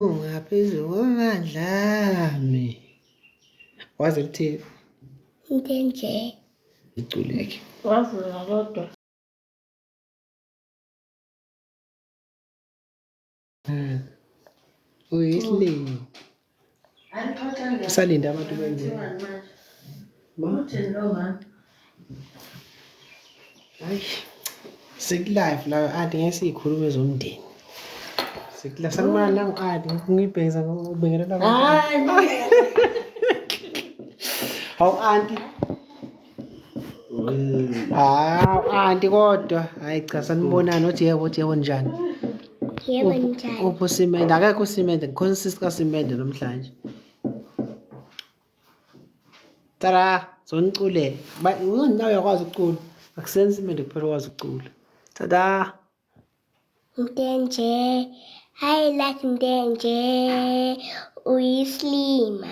Ungaphezu kwamandlami. Waze kuthini? Into nje. Iculeke. Wavula kodwa. Uyisilimi. Usalinda abantu benze. Uthini lo mama? Hayi. Sikulive la ade ngesikhulume zomndeni. Sikula sanibona nangu ade ngibhekisa ngibingelela abantu. Hawu auntie. Auntie kodwa hayi cha sanibonana uthi yebo njani? Yebo njani? Upho Simende akekho Simende ngikhona sisi kaSimende namhlanje. Tara sonicule nawe uyakwazi ukucula akusenzi Simende kuphela ukwazi ukucula. Tada Into nje. I like into nje. Uyislima.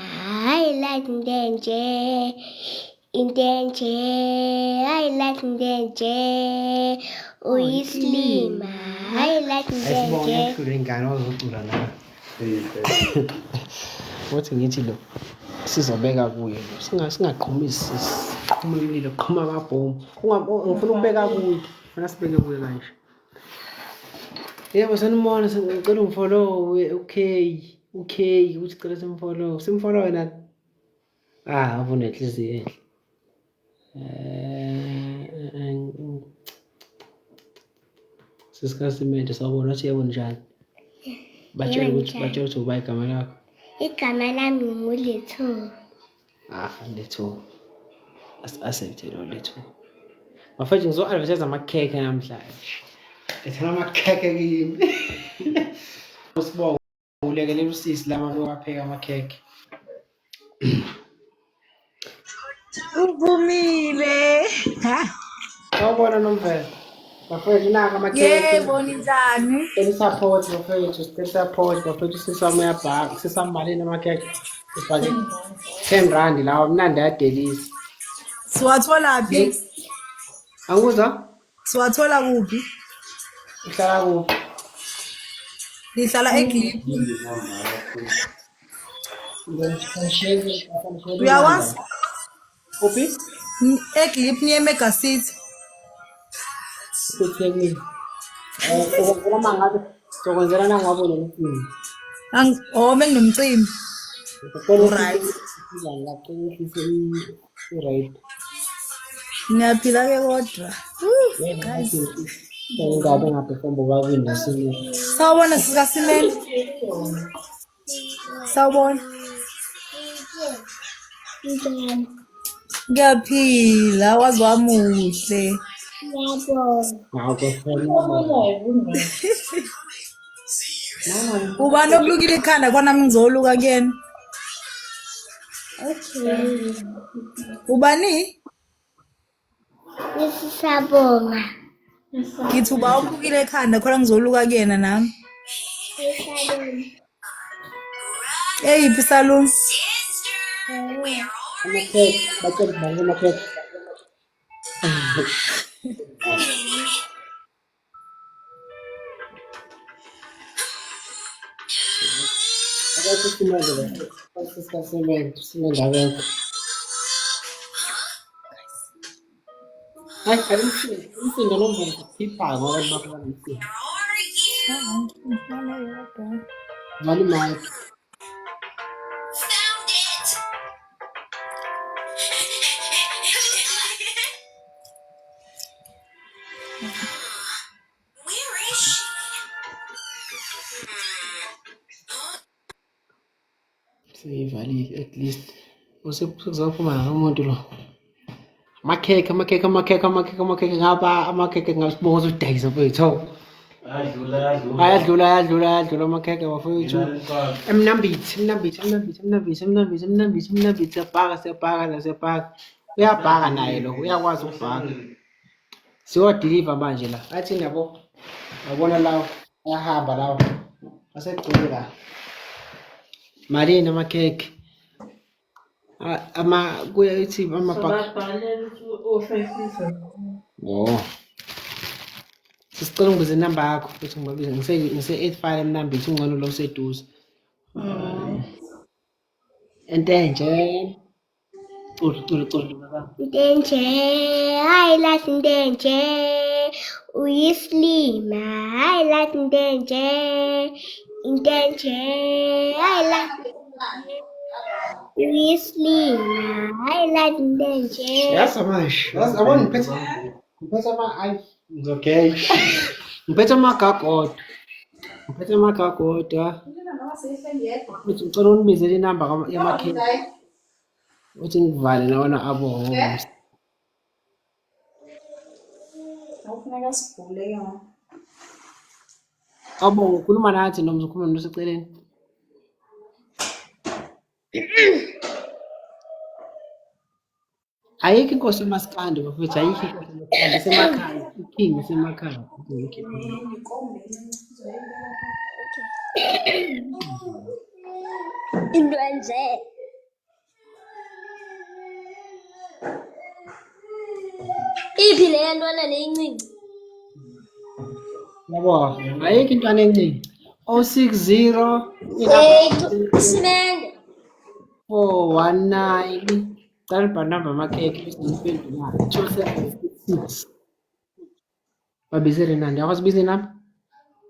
I like into nje. Into nje. I like into nje. Uyislima. I like into nje. ayisibona ingane ozocula la. Wathi ngithi lo sizobeka kuye lo singaqhumisi qhuma umlilo qhuma amabhomu ngifuna ukubeka kuye funa sibeke kuye kanje. Yebo sanibona ngicela ungifollow okay uthi cela simfollow wena avune inhliziyo enhle. SisikaSimende sawubona athi yebo njani? Batshela ukuthi uba igama lakho. Igama lami nguLethu. Lethu. Asebethe lo Lethu. Mafethu ngizo-advertise amakhekhe namhlanje. Ethana amakhekhe kimi. Usibonga ulekelela usisi lama bewapheka amakhekhe. Uvumile. Sawubona Nomvelo. Mafethu naka amakhekhe. Yebo ninjani? Support mafethu, support mafethu sisama uyabhaka, sisamalini amakhekhe. Sifake 10 rand lawa mnandi ayadelisi. Siwathola phi? Anguzwa? Siwathola kuphi? Uhlala kuphi? Ngihlala eGlip. Uyawazi? Kuphi? eGlip niye Mega City. Kuthekile. Ukwenzela mangabe sokwenzela nangwabona umcimbi. Menginomcimbi. Right. Right. Ngiyaphila ke kodwa. Guys. Ngabe ngaphefomba babini sini. Sawubona sikaSimende. Sawubona. Njani? Ngiyaphila wazi wamuhle. Ubani okulukile ikhanda khona ngizoluka kuyena. Okay. Ubani? Isabonga. Ngithi uba okulukile ikhanda khona ngizoluka kuyena nami. Eyiphi salon? Hayi umsindo nomvelo siphaka ngoba bakho umsindo. Ngani mike. Sivali at least usekuzophuma umuntu lo. Amakhekhe ngaba amakhekhe ngasibonga uzodayisa mfethu. Ayadlula amakhekhe bafowethu. Emnambithi siyabhaka. Uyabhaka naye lo, uyakwazi ukubhaka. Siyo-deliver manje la. Athi yabo. Yabona lawo, ayahamba lawo. Asegcwele la. Malini amakhekhe? Kuya ithi amabhaka. Sisicela ungibize inamba yakho ukuthi ngibabize ngise 85 emnambithi ungcono lo seduze. Intenje. Cula baba. Intenje, hayi lathi intenje. Uyislima, hayi lathi intenje. Intenje, hayi lathi uyislima, hayi lathi intenje. Yasa manje. Yabona ngiphethe ama okay. Ngiphethe amagagoda. Uthi ngicela unibizele inamba yamakhethi. Uthi ngivale nawana abo home. Awufuneka sibhule ke ngoku. Abo ukhuluma nathi noma uzokhuluma noseceleni. Ayikho inkosi uMaskandi bafethu, ayikho inkosi uMaskandi isemakhaya. Iking isemakhaya. Nikombe encinci Into enje. Iphi le yantwana leyincinci? Yabo, ayikho intwana encane. 060 Isimende. 419. Cala ibhani namba amakhekhe bese ngiphendula 2766. Babizele nani? Yakwazi ubiza inamba?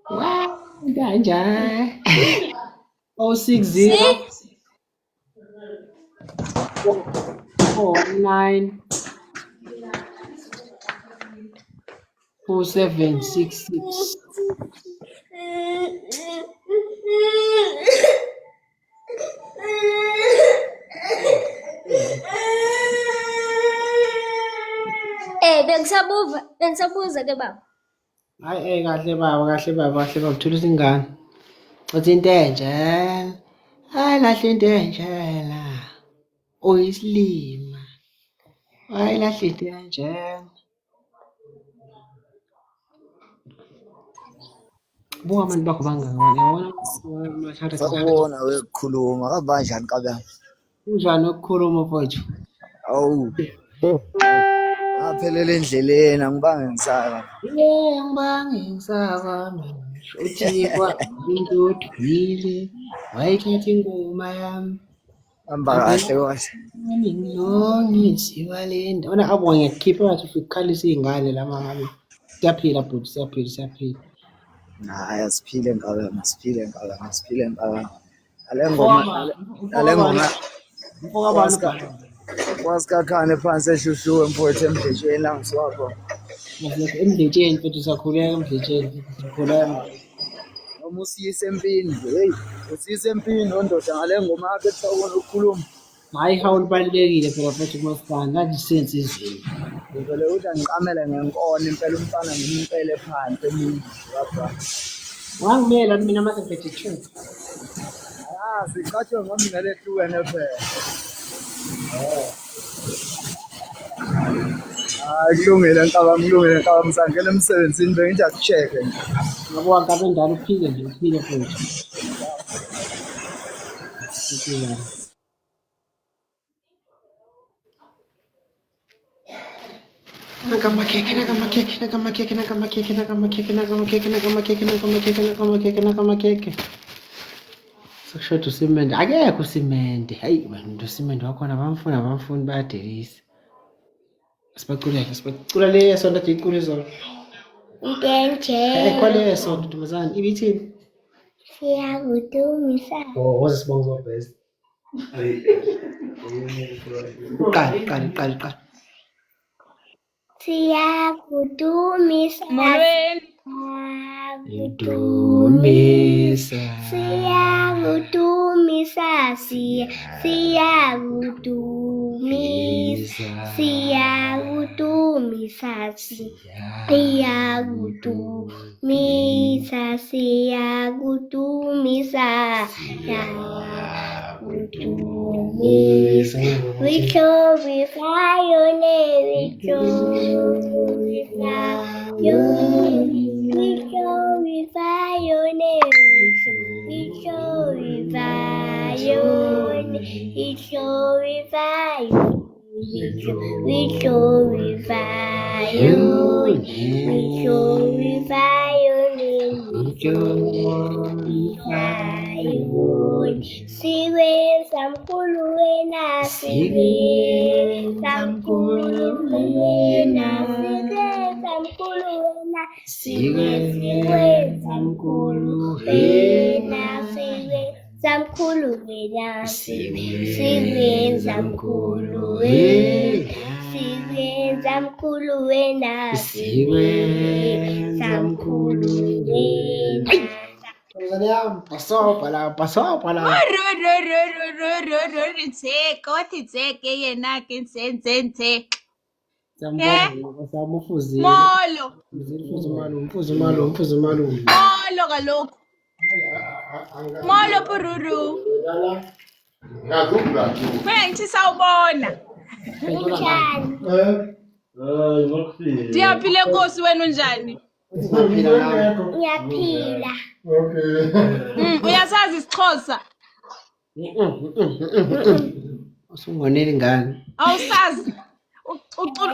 Wow, kanjani? 060 419 4766. Bengisabuza ke baba. Hayi kahle baba thulisa ingane. Uthi intenje. Hayi lahle intenje la. Uyislima. Hayi lahle intenje. Buka abantu bakho bangangani yabona Sakubona wekukhuluma kabanjani kabani? kunjani ukukhuluma mfowethu? Awu. Ngaphelela endleleni angibange ngisaka. Ngibange ngisaka uthi into odwile wayithatha ingoma yami Hamba kahle kahle. ngiyongisiwa le nto wena abo ngiyakukhipha wathi ufike ukhalisa iy'ngane lama ngabe siyaphila bhuti siyaphila. Hayi asiphile ngaka. Ale ngoma mfoka abantu wasikakhane phansi eshushuwe mfowethu emdleshweni la ngisiwapho. emdletsheni mfethu sakhuleka emdletsheni sakhuleka. Noma usiyise empini nje, hey, usiyise empini ondoda ngale ngoma yakhe ethawona ukukhuluma. Hayi hawu libalulekile phela mfethu kuMaskandi kanti senze izweni. Ngivele uthi angiqamele ngenkona impela umfana ngimpele phansi emini lapha. Wangimela mina mase ngiphethe two. Siqatshwe ngomina lehlukene phela. Kulungile nkaba ngisangena emsebenzini bengithi akucheck-e nje. Ngabuka ngabe ndala uphile futhi. Nakamakeke. Sokushoda usimende. Akekho usimende. Hayi bantu usimende wakhona abamfuni bayadelisa. Sibacula le sonto icula izolo. Intenje. Kwale sonto ntombazane ibithini? Siyakudumisa. Woze sibonge zobhest. Qala. Siyakudumisa. Molweni. Idumisa. Siyakudumisa. Siyakudumisa. Siyakudumisa. We glorify your name. We glorify your name. We glorify your name. We glorify your name. We glorify your name. We glorify your name. We glorify your name. Siwenza mkhulu wena, siwenza mkhulu wena, siwenza mkhulu wena, siwenza mkhulu wena, siwenza mkhulu wena, siwenza mkhulu wena, siwenza mkhulu wena, siwenza mkhulu wena. Mzane yami, pasopa la. Ntseko wathi ntseke yena ke nse Siyambona ufuzile. molo Mfuzi malume. molo kaloku molo pururu mina ngithi sawubona Unjani? ndiyaphile nkosi wena unjani Ngiyaphila. uyasazi isixhosa Usungonela ingane. awusazi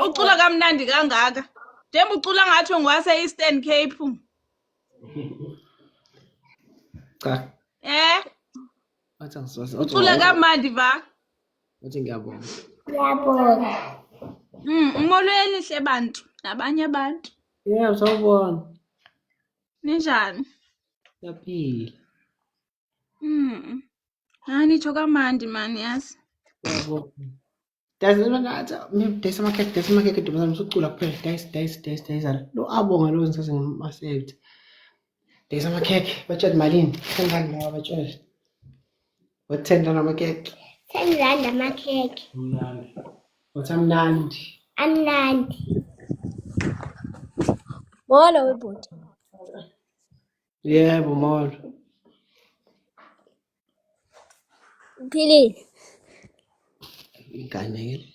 ucula kamnandi kangaka njengoba ucula ngathi ungwase-Eastern Cape Cha. Wathi angiswazi. ucula kamandi va Wathi ngiyabonga. Ngiyabonga. umolweni hle bantu nabanye abantu Yeah, sawubona. ninjani Siyaphila. nitho kamandi mani yazi Yabo. Dayisa amakhekhe ntombazane usucula kuphela. Dayisa. Lo abonga lo ngisase ngimasethi. Dayisa amakhekhe. Batshela malini? 10 rand lawa batshela. What 10 rand amakhekhe? 10 rand amakhekhe. Wathi amnandi. Amnandi. Molo webhuti. Yebo molo. Uphilile? Ingane.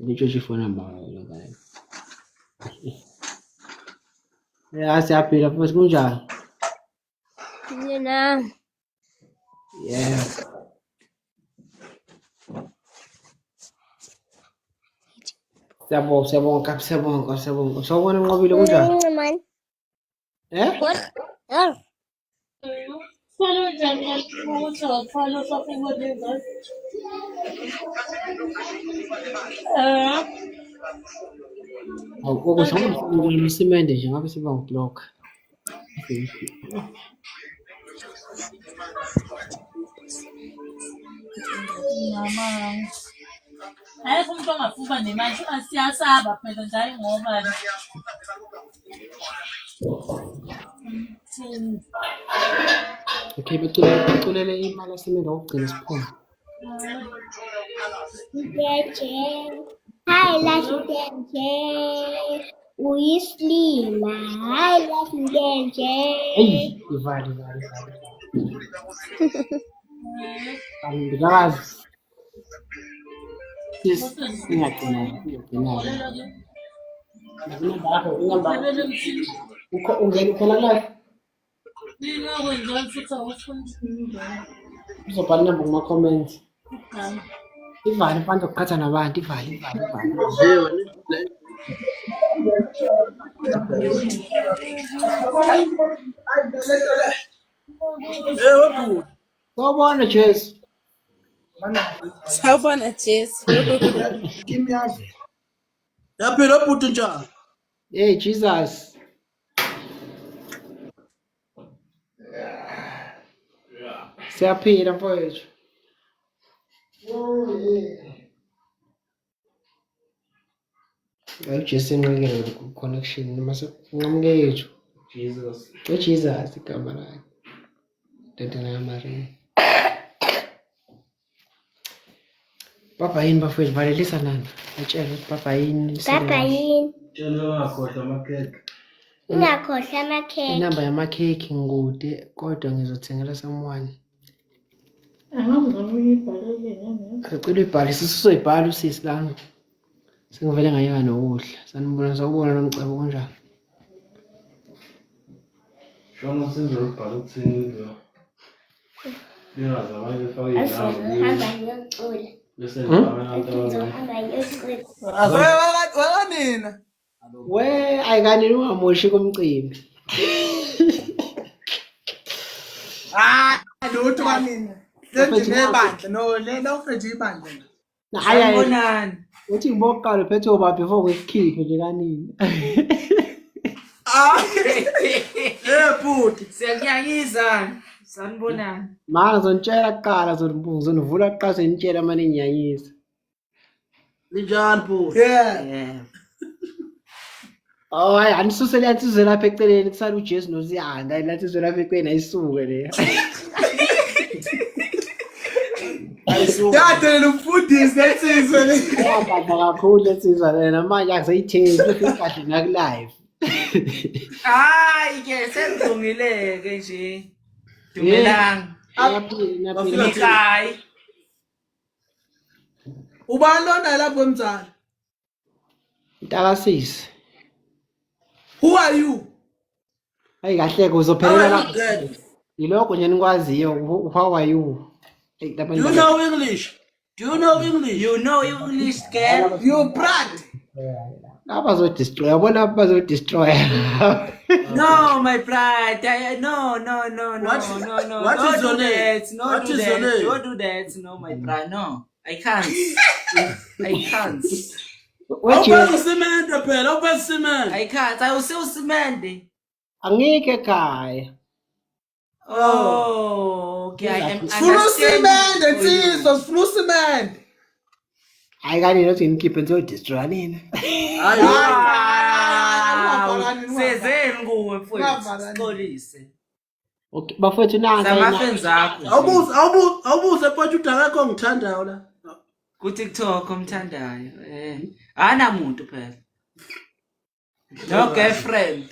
Ngitsho ifoni namba ngane. Yeah, siyaphila futhi kunjani? Yena. Yeah. Siyabonga. Sawubona Nqobile kunjani? Man. Eh? What? Oh. Okusho ngisimende nje ngabe siba ngiblock. Hayi umuntu ongafuba nemali asiyasaba phela njalo ngoba Okay, beculele imali esimende okugcina siphuma. Nteje. Hi, Nteje. Uyislima. Hi, Nteje. Hey, ivali. Angikazi. Ngiyagcina. Ungena khona live. nina kwenza futhi awufundi Uzobhala inamba kuma-comments. Ivali mfana zokuqhatha nabantu, ivali. Sawubona Jesu. sawubona Jesu Yaphela bhuti njani? Hey Jesus. Siyaphila mfowethu. Jesu enqikele ku-connection mase nqamukethu. Jesus igama lakhe. Ndodana kaMaria. Papa yini bafowethu valelisa nani? Atshela ukuthi papa yini. Papa yini? Ungakhohlwa amakhekhe. Ungakhohlwa amakhekhe. Inamba yamakhekhe ngikude kodwa ngizothengela someone. Acela uyibhale sizoyibhala usisi lami. Sengivele ngayeka nokudla. Sanibona sawubona nomcebo kunjani? Shona sizobhala ukuthini lo. Lingaze abanye befake Hamba ngiyocula. bese abantu Ngizohamba ngiyocula. Wakanina. We ayikani ungamoshi komcimbi. lutho kanina. Lenje nebandla no le lawufethe ibandla. Hayi Sanibonani. uthi ngibokuqala phethe oba before kwesikhiphe nje kanini. Bhuti. Siyakunyanyisa. Sanibonani. Mara zonitshela kuqala zonivula kuqala senitshela manje inyanyisa. Linjani bhuti? Yeah. Oh hayi anisusele yansizwe lapha eceleni kusala uJesu noSiyanda lathi izwe lapha eceleni ayisuke le. Yadelela umfundisi lesizwe le. Yababa kakhulu lesizwe lena manje akusayitheni kahle naku live. Hayi ke sengizongileke nje. Dumelang. Ngikhaya. Ubani lona lapho emzala? Ntakasisi. Who are you? Hayi kahle uzophelela lapha. Yiloko nje nikwaziyo how are you? Do you know English? Do you know English? You know English, girl? You brat. Abazo destroy yabona bazo destroy. No, my pride. No. What is your name? What is your name? Don't do that. No, my pride. No, I can't. I can't. Awuba usimende phela, awuba usimende. I can't. I will say usimende. Angike ekhaya. Oh, okay. I am. Funa usimende nsizwa, funa usimende. Hayi kanini nothi ngikhiphe nzo destroy nina. Hayi. Sezeni kuwe mfowethu. Xolise. Okay bafethu nanga. Samafenzi akho. Awubuze mfowethu udakakho ngithandayo la. Ku TikTok umthandayo. Ana muntu phela. No girlfriend.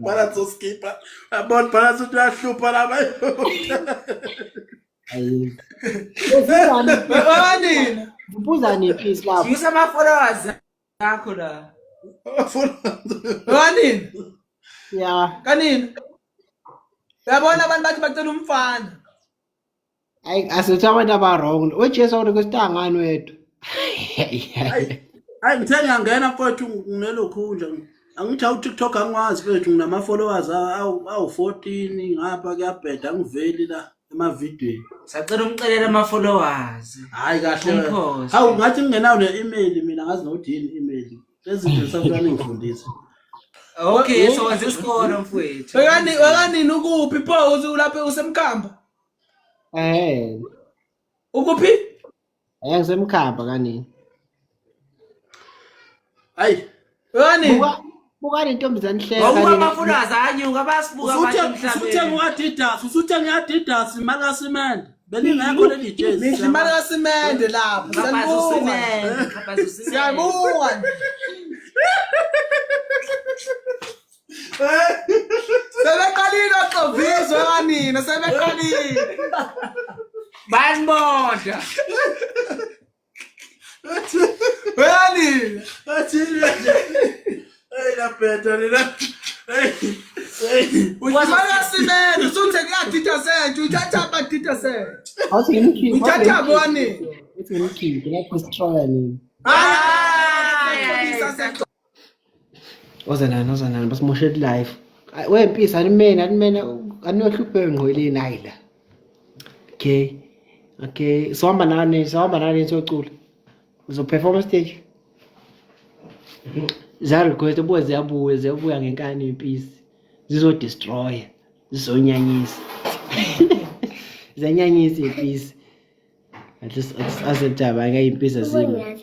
Bala zoskipa. Abon bala zohlupha la bayo. Hayi. Wani? Ubuza nephi lapho? Ngisa ama followers akho la. Wani? Yeah. Kanini? Uyabona abantu bathi bacela umfana. Hayi asithi abantu aba wrong. uJesu uthi kusitangani wethu. Hayi ngithe ngiyangena mfowethu nginelokhunja. Angithi awu TikTok angikwazi mfowethu nginama followers awu 14 ngapha kuyabheda ngiveli la emavidweni. Sacela umcelela ama followers. Hayi kahle. Hawu ngathi ngingenayo ne-email mina ngazi nokuthi yini email. Lezi zinto safanele ngifundise. Okay, so wenza isikolo mfowethu. Wekanini ukuphi pho ulapha usemkhamba? Ukuphi? Ngisemkhamba kanini. Hayi. Wekanini? Buka intombazane hleka. Awuba amafulaza anyuka basibuka abantu emhlabeni. Usuthe ngiAdidas, usuthe ngiAdidas makasimende. Belingekho leli jezi. Ngithi makasimende lapho. Sanibonga. Siyabonga. Sebeqalile xovizwe kanina, sebeqalile. Banibonda. Wekanini? Hey la peta lena. Uthimaka simene, usuthe kuyadida senje, uthatha abadida senje. Awuthi ngimkhiphe. Uthatha boni. Uthi ngimkhiphe la destroy nini. Ozana basimoshe live. Wempisa animena aniyohluphe ngqoleni hayi la. Okay. Sihamba nani siyocula. Uzoperform stage. Zalo kwethu buye ziyabuya ngenkani impisi. Zizodestroy, zizonyanyisa. Zanyanyisa impisi. At least asentaba ngayimpisa zimi.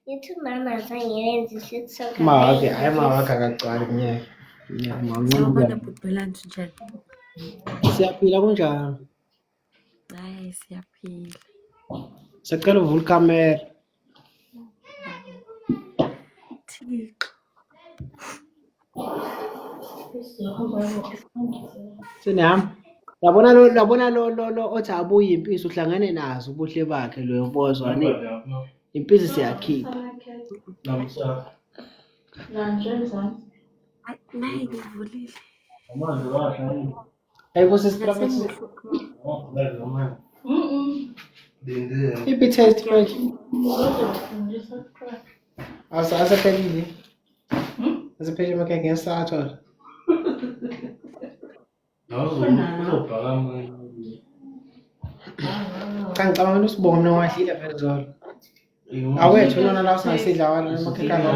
Yethu mama zangiyenza TikTok. Okay, ayamawakha akagcwala kunyaka. Sawubona bubhelani njani? Siyaphila kunjani? Hayi siyaphila. Sacela uvula camera. Sinam. Labona lo othi abuye impisi uhlangane nazo ubuhle bakhe lo yobozwa ne. Impisi siyakhipha. Nayi ngivulile. Ayikho sisiprofesi. Ipi test manje. Asaphelile. Asaphelile makeke ngesathola. Uzobhakama. Cha ngicabanga ukuthi Sibongo mina wahlile phezolo. Awethu lona la usingasidla wala emakhekana.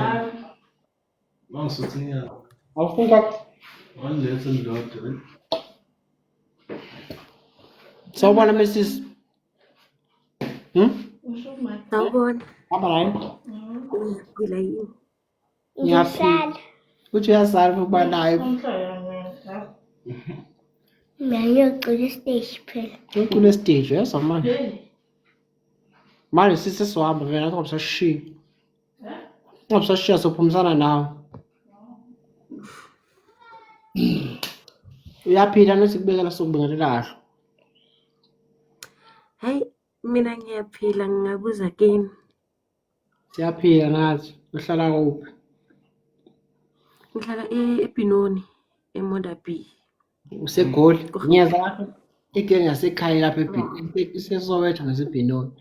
Mangisuthi inyama. Awufuni kwakho? Wangiletha ndodwa. Sawubona Mrs. Sawubona. Hamba hayi. Uyaphila yini? Ngisala. Uthi uyasala ukuba nayo. Ngiyocula stage phela. Ucule stage yesa manje. Manje sisesiwahamba vele nathi ngobusashiya. Ngobusashiya sophumisana nawe. Uyaphila nosikubekela sokubingelela kahle. Hayi, mina ngiyaphila ngingabuza kini. Siyaphila nathi. Uhlala kuphi? Ngihlala eBinoni, eModa B. Usegoli. Ngiyeza lapha ekenge yasekhaya lapha iseSoweto ngaseBinoni.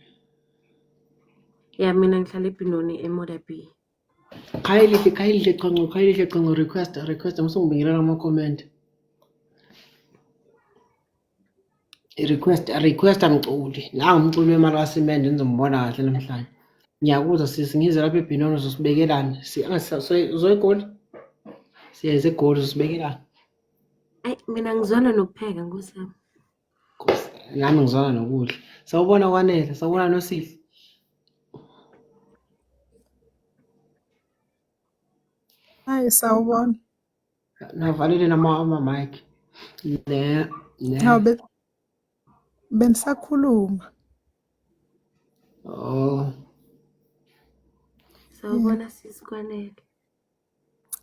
Ya mina ngihlala eBinoni, eModa B. Khayilihle qonqo request musungibingelela ama-comment. Request amculi. La ngumculi wemali kaSimende nizombona kahle namhlanje. Ngiyakuza sisi ngize lapha eBinoni uzosibekelana. Uzoyigoli? Siyeza eGoli uzosibekelana. Ayi, mina ngizwana nokupheka ngosami. Nami ngizwana nokudla. Sawubona kwanele, sawubona noSihle. Hayi sawubona. Navalile ama-mic. Hawu benisakhuluma. Oh. Sawubona sisi Kwanele.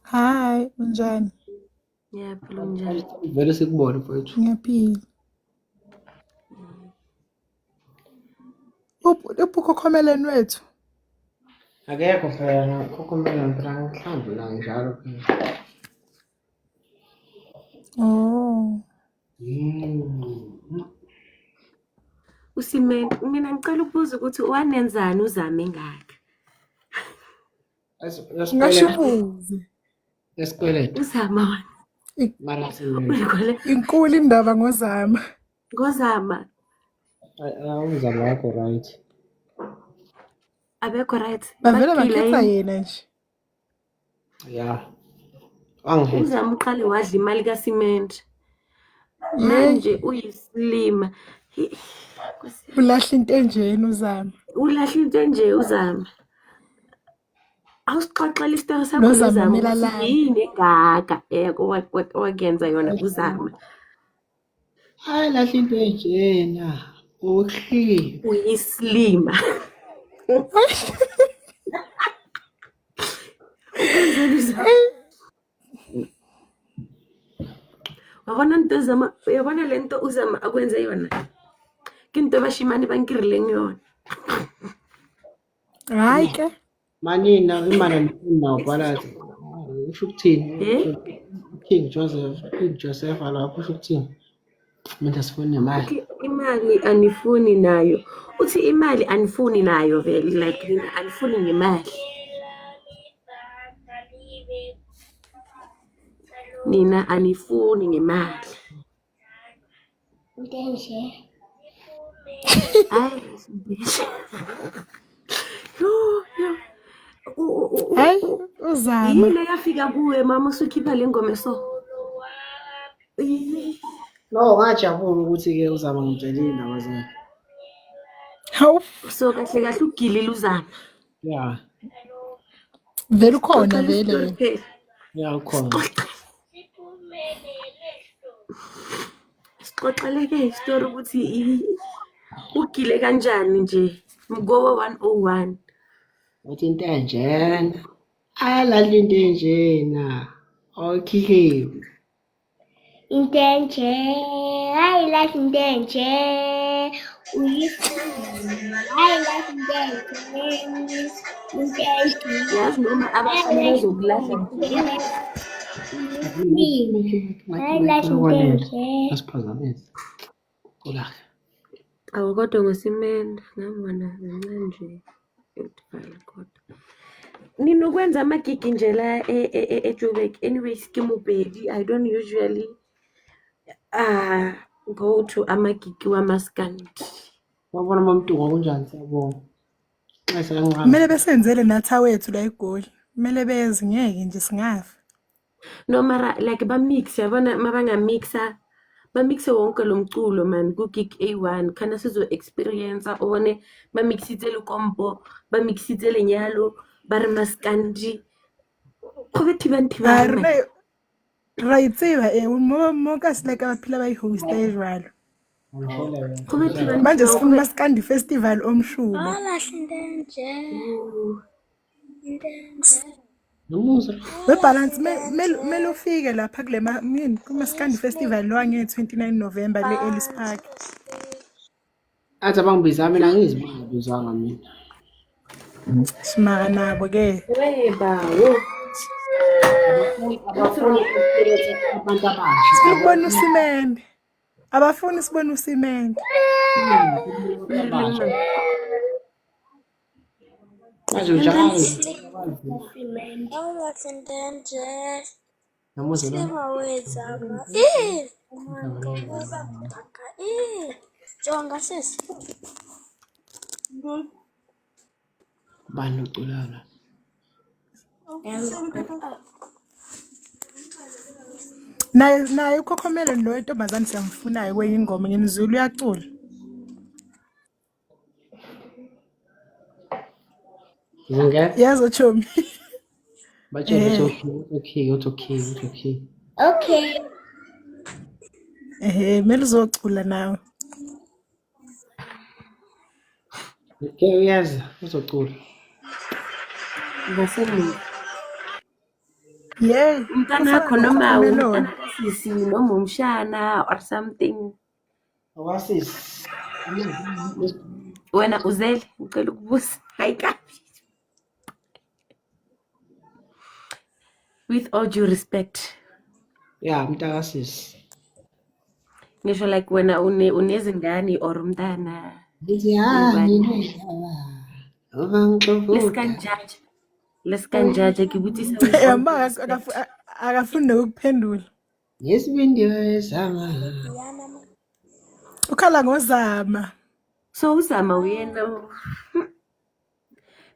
Hayi, unjani? Ngiyaphila njani? Vele sikubone mfowethu. Ngiyaphila. Ukhokhomeleni wethu. Akekho phela ukhokhomela phela ngihlambe la njalo phela. Oh. Usimene, mina ngicela ukubuza ukuthi wanenzani uzame ngaka? Ngashibuze. Esikwelete. Uzama wena. Mara simene. Uyikole Inkulu indaba ngozama. ngozama. Umzamo wakho right. Abekho right. Bavela bakhetha yena nje. Yeah. Angihezi. Uzama uqale wadla imali kaSimende. Manje uyislima. Ulahla into enjeni uzama. Ulahla into nje uzama. Awusixoxela isitori sakho Nozama uzama. Milalana. Yini engaka wakwenza yona uzama. Hayi lahle into enjena. Uhlile. Uyislima. Wabona into uzama, uyabona lento uzama akwenze yona. Kinto bashimane bankirileng yona. Hayi ke. Manina imali ngifuna ubalazi. Usho ukuthini? King Joseph lapho usho ukuthini? Mina sifuna imali. Imali anifuni nayo. Uthi imali anifuni nayo vele like mina anifuni ngemali. Nina anifuni ngemali. Ndenje. Hayi. Hayi uzama. Yini yafika kuwe mama usukhipha lengoma so? No, ngajabula ukuthi ke uzama ngimtshelile indaba zakhe. Hawu So kahle kahle ugilile uzama. Yeah. vele ukhona vele. Yeah, ukhona. Sixoxeleke istory ukuthi ugile kanjani nje mgowa 101. Uthi into enjena. Alala into enjena. Okay. Ndenje. Hayi lahle ndenje. Uyifuna. Hayi lahle ndenje. Ndenje. Yazi noma abafana bezokulahla. Hayi lahle ndenje. Asiphazamisa. Ula. Awukodwa ngoSimende ngabona kancane nje ukufala kodwa. Ninokwenza amagigi nje la eJoburg. Anyway, Skimu baby, I don't usually Go to amagigi wamaskandi. Wabona mamtunga kunjani siyabonga. Ngiselangihambe. Kumele besenzele nathi awethu la eGoli. Kumele beze ngeke nje singafi. No mara like bamix yabona mabangamixa bamixe wonke lo mculo man ku-gig A1 khana sizo experience ubone bamixitse le kompo bamixitse lenyalo ba re maskandi go bethi banthi Ra itseba mo ka se like abaphila bayi-host jwalo. go bethi Manje sifuna umaskandi festival omshulo. Nomusa. Webalance mele ufike lapha kule kumaskandi festival lo ange 29 November le Ellis Park. Athi abangibiza mina ngizibizanga mina. Simaka nabo ke. bawo Abafuni abantu abasha. Sibona usimende. Abafuni sibona usimende. Manje njalo. Namusa lo. Jonga sis. Bani uculana. Naye ukhokhomelo lo entombazane siyamfunayo kweyingoma ngemizulu uyacula. Ngeke Yazo chomi. batshela okay. Okay. Mele uzocula nawe. Okay uyazi uzocula. ngasemini Yeah. umntana wakho noma umntana kasisi noma umshana or something Awasisi. wena uzele ngicela ukubuza hayi kabi with all due respect Yeah, mntakasisi. ngisho like wena unezingane or umntana lesikanjaja ngibutisa Yamba akafuni nokuphendula. Yesibindi sama. Ukhala ngozama. so uzama uyena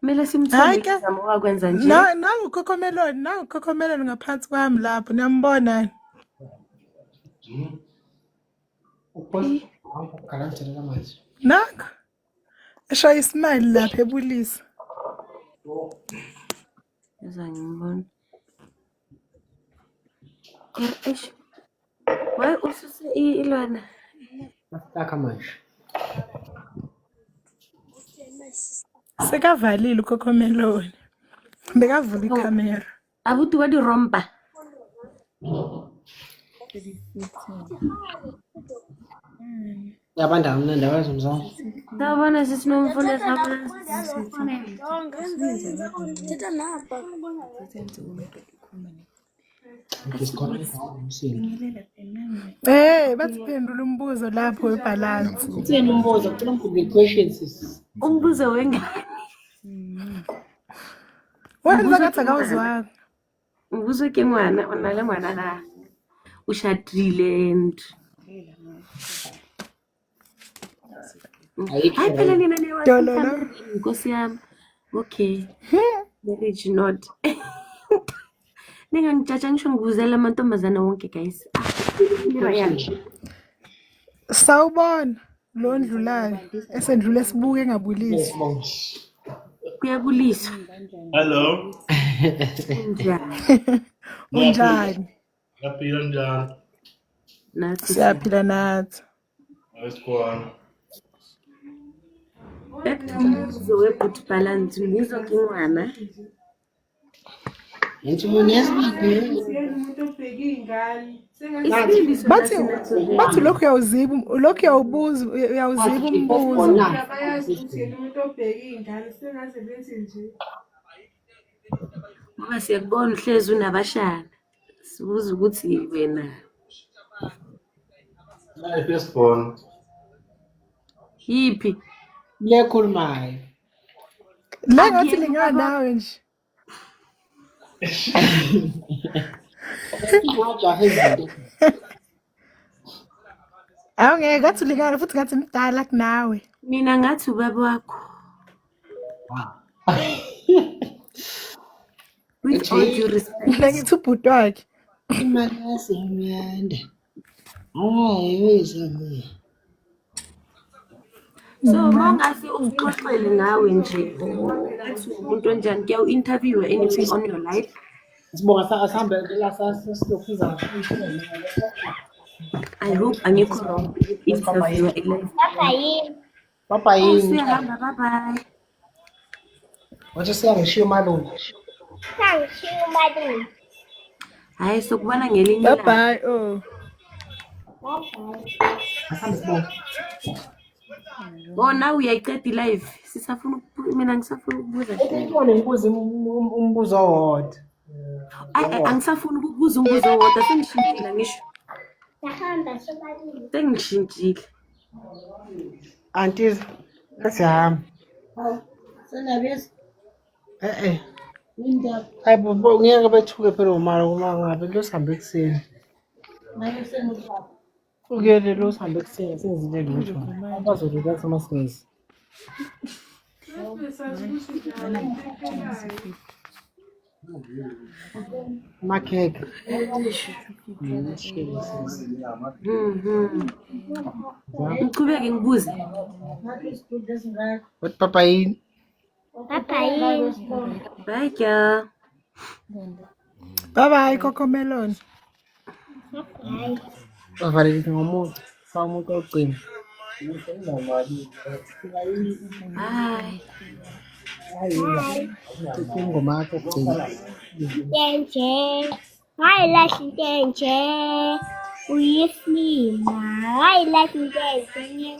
mele simthole uzama wakwenza nje Nangu ukhokhomeloni ngaphansi kwami lapho niyambona. Ukarantela kamanje. Nangu. Esho ismile lapha ebulisa. ngibona eish why ususe ilwana Masitaka manje. Sekavalile ukhokhomeloni. Bekavula ikamera. abuti wa dirompa Yabanda mnanda wazomzana. sabona sisinomfundo sabona Bathiphendula umbuzo lapho webalance. Utheni umbuzo kulo mkhumbi questions. umbuzo wengane Wenza ngathi akawuzwanga. umbuzo ke ngwana onale ngwana la ushadile and hayi phela nina Dololo. Nkosi yami okay marriage not ningangitshatsha ngisho ngibuzela amantombazana wonke guys Sawubona lo ndlulayo esendlule esibuke engabulisi. kuyabuliswa Hello. Unjani? Yaphila njani? nathi Siyaphila nathi. Asikhona. back to umbuzo we-boot balance ngizwa ke ngwana Yentshimoni yesibindi. isibindi sona Bathi sinathi bathi lokhu uyawuziba umbuzo. ngoba siyakubona uhlezi unabashana sibuza ukuthi wena Life is fun. yiphi Lekhulumayo. La ngathi linganawe nje. Ngajahe izinto. Awungeke ngathi ulingana futhi ngathi mdala kunawe. Mina ngathi ubaba wakho. With all due respect. Mina ngithi ubhuti wakhe. Imali yasemyanda. Ayizami. So mangase uxoxele ngawe nje athi umuntu onjani kuya interview anything on your life. Sibonga asambe la sasilokuza. I hope angikho wrong interview life. Papa yini? Siyahamba bye bye. Wathi siyangishiya umalume. Sangishiya umalume. Hayi sokubona ngelinye Bye ilanga. bye. Oh. Asambe sibonga. Oh now uyayiqeda live. Sisafuna mina ngisafuna ukubuza. Ngibone ngibuza umbuzo owodwa. Angisafuna ukubuza umbuzo owodwa sengishintshile ngisho. Sahamba somalume. Sengishintshile. Aunties, siyahamba. Senabiyeza. Hayi bo ngeke bethuke phela umali uma ngabe losihambe ekuseni. Manje sengikhapha. Ukuyele losihambe ekuseni senzile lutho. Abazolila kusemasinyisi. Makheke. Ngiqhubeke ngibuze. What papa yini? Papa yini? Bye girl. Bye bye Coco Melon. Bye. Bavaleleke ngomuntu. Fa umuntu ogcina. Bye. Ingoma yakho ogcina. Ntenje. Hayi lahle ntenje. Uyislima. Hayi lahle ntenje.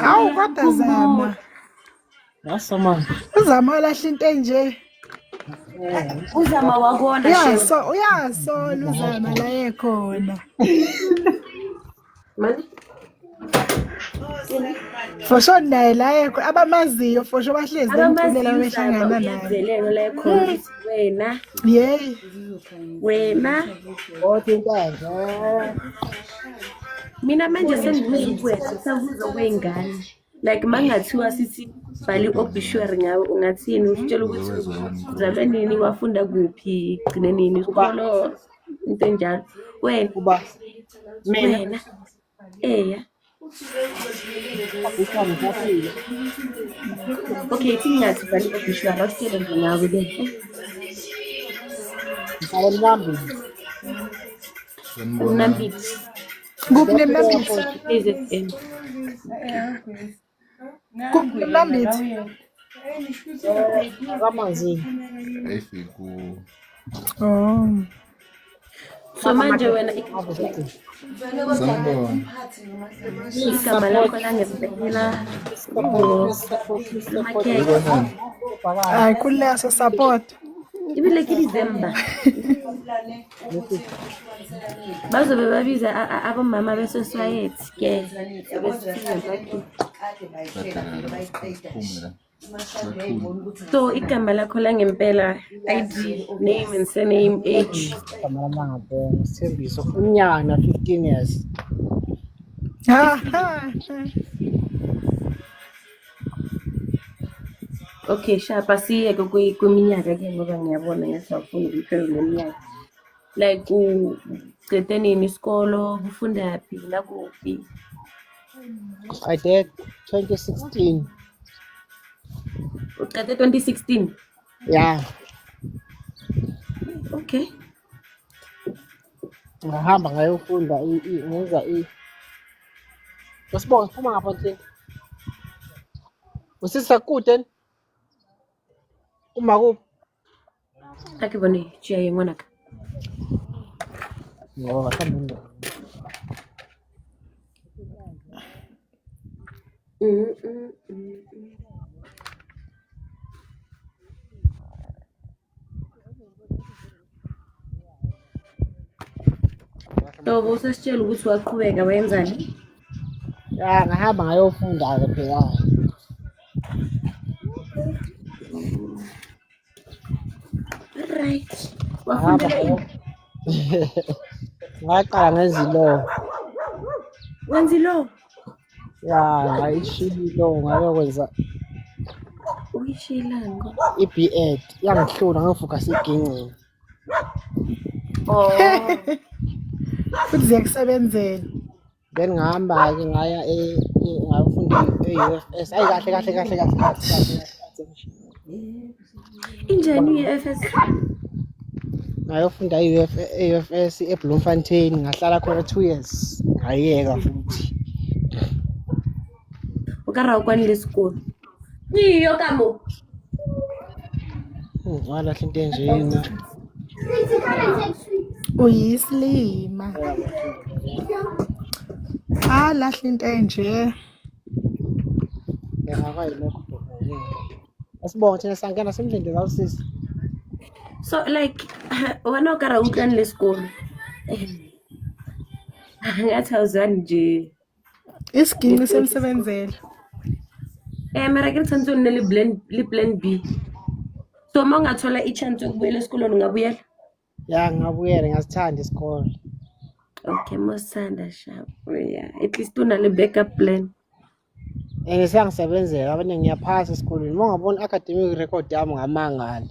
Awu kodwa zama. Yasoma. Uzama lahle into enje. Uzama wakona Uyasola uzama la ekhona. Manje For sure naye la ekho abamaziyo for sure bahlezi bemthulela behlangana naye. Izelelo la ekhona wena. Yey. Wena. Othi inkandla. Mina manje sengibuza ukwethu sabuza kwengane. Like mangathiwa sithi bhali obituary ngawe ungathini usitshela ukuthi uzabe nini wafunda kuphi gcine nini isikolo into enjalo wena Kuba wena eya ukhona kasile. okay tingathi bhali obituary usitshela nje ngawe le Ngale mlambi. unambithi Kuphi nembithi? AZN Kuphi nembithi? Kamanzini. Oh. so manje wena igama lakho langempela Ay kuleso support. ibile ke December bazobe babiza abomama besosayeti ke so igama lakho langempela ID name and surname age Kamala ngabona Sithembiso unyana 15 years. Ha. okay shapa siye kwiminyaka ke ngoba ngiyabona ngesafuna ukuphendula iminyaka like uqede nini isikolo kufunda phi la kuphi I did 2016. uqede 2016 Yeah. okay Ngahamba ngayofunda ngenza Wasibonga siphuma ngapha nje. Usisakuden. Uma ku akibone chiya ngwanaka ngoba kambe Tobo usasitshela ukuthi waqhubeka wenzani ya ngahamba ngayofunda ke phela. right wafundela ini Ngaqala ngezilo. Wenzilo. Ya, ngayishilo ngayokwenza Uyishilanga. i-B.Ed. Yangihlula ngivuka sigingcini. Oh. futhi ziyakusebenzela. Then ngahamba-ke ngaya ngayofunda e-UFS. Ayi kahle. Injani i-FS? Ngayofunda e-UFS eBloemfontein. Ngahlala khona 2 years. Ngayiyeka futhi. Ukara ukwani lesikolo. Iyo kamo. Walahle into enjena. Uyislima. Lahle into enje. Asibonga thina sangena semndeni zawusisi. So like wena ukara ukwani lesikolo. Ngathi awuzani nje. Isigini semsebenzela. Mara ke tshantse o nne le plan B. So uma ungathola i-chance yokubuyela esikolweni ungabuyela? Ya ngingabuyela ngasithanda isikole. Okay, mosanda sharp. Yeah, at least unale backup plan. Seyangisebenzela abanye ngiyaphasa esikolweni. Uma ungabona academic record yami ngamangala.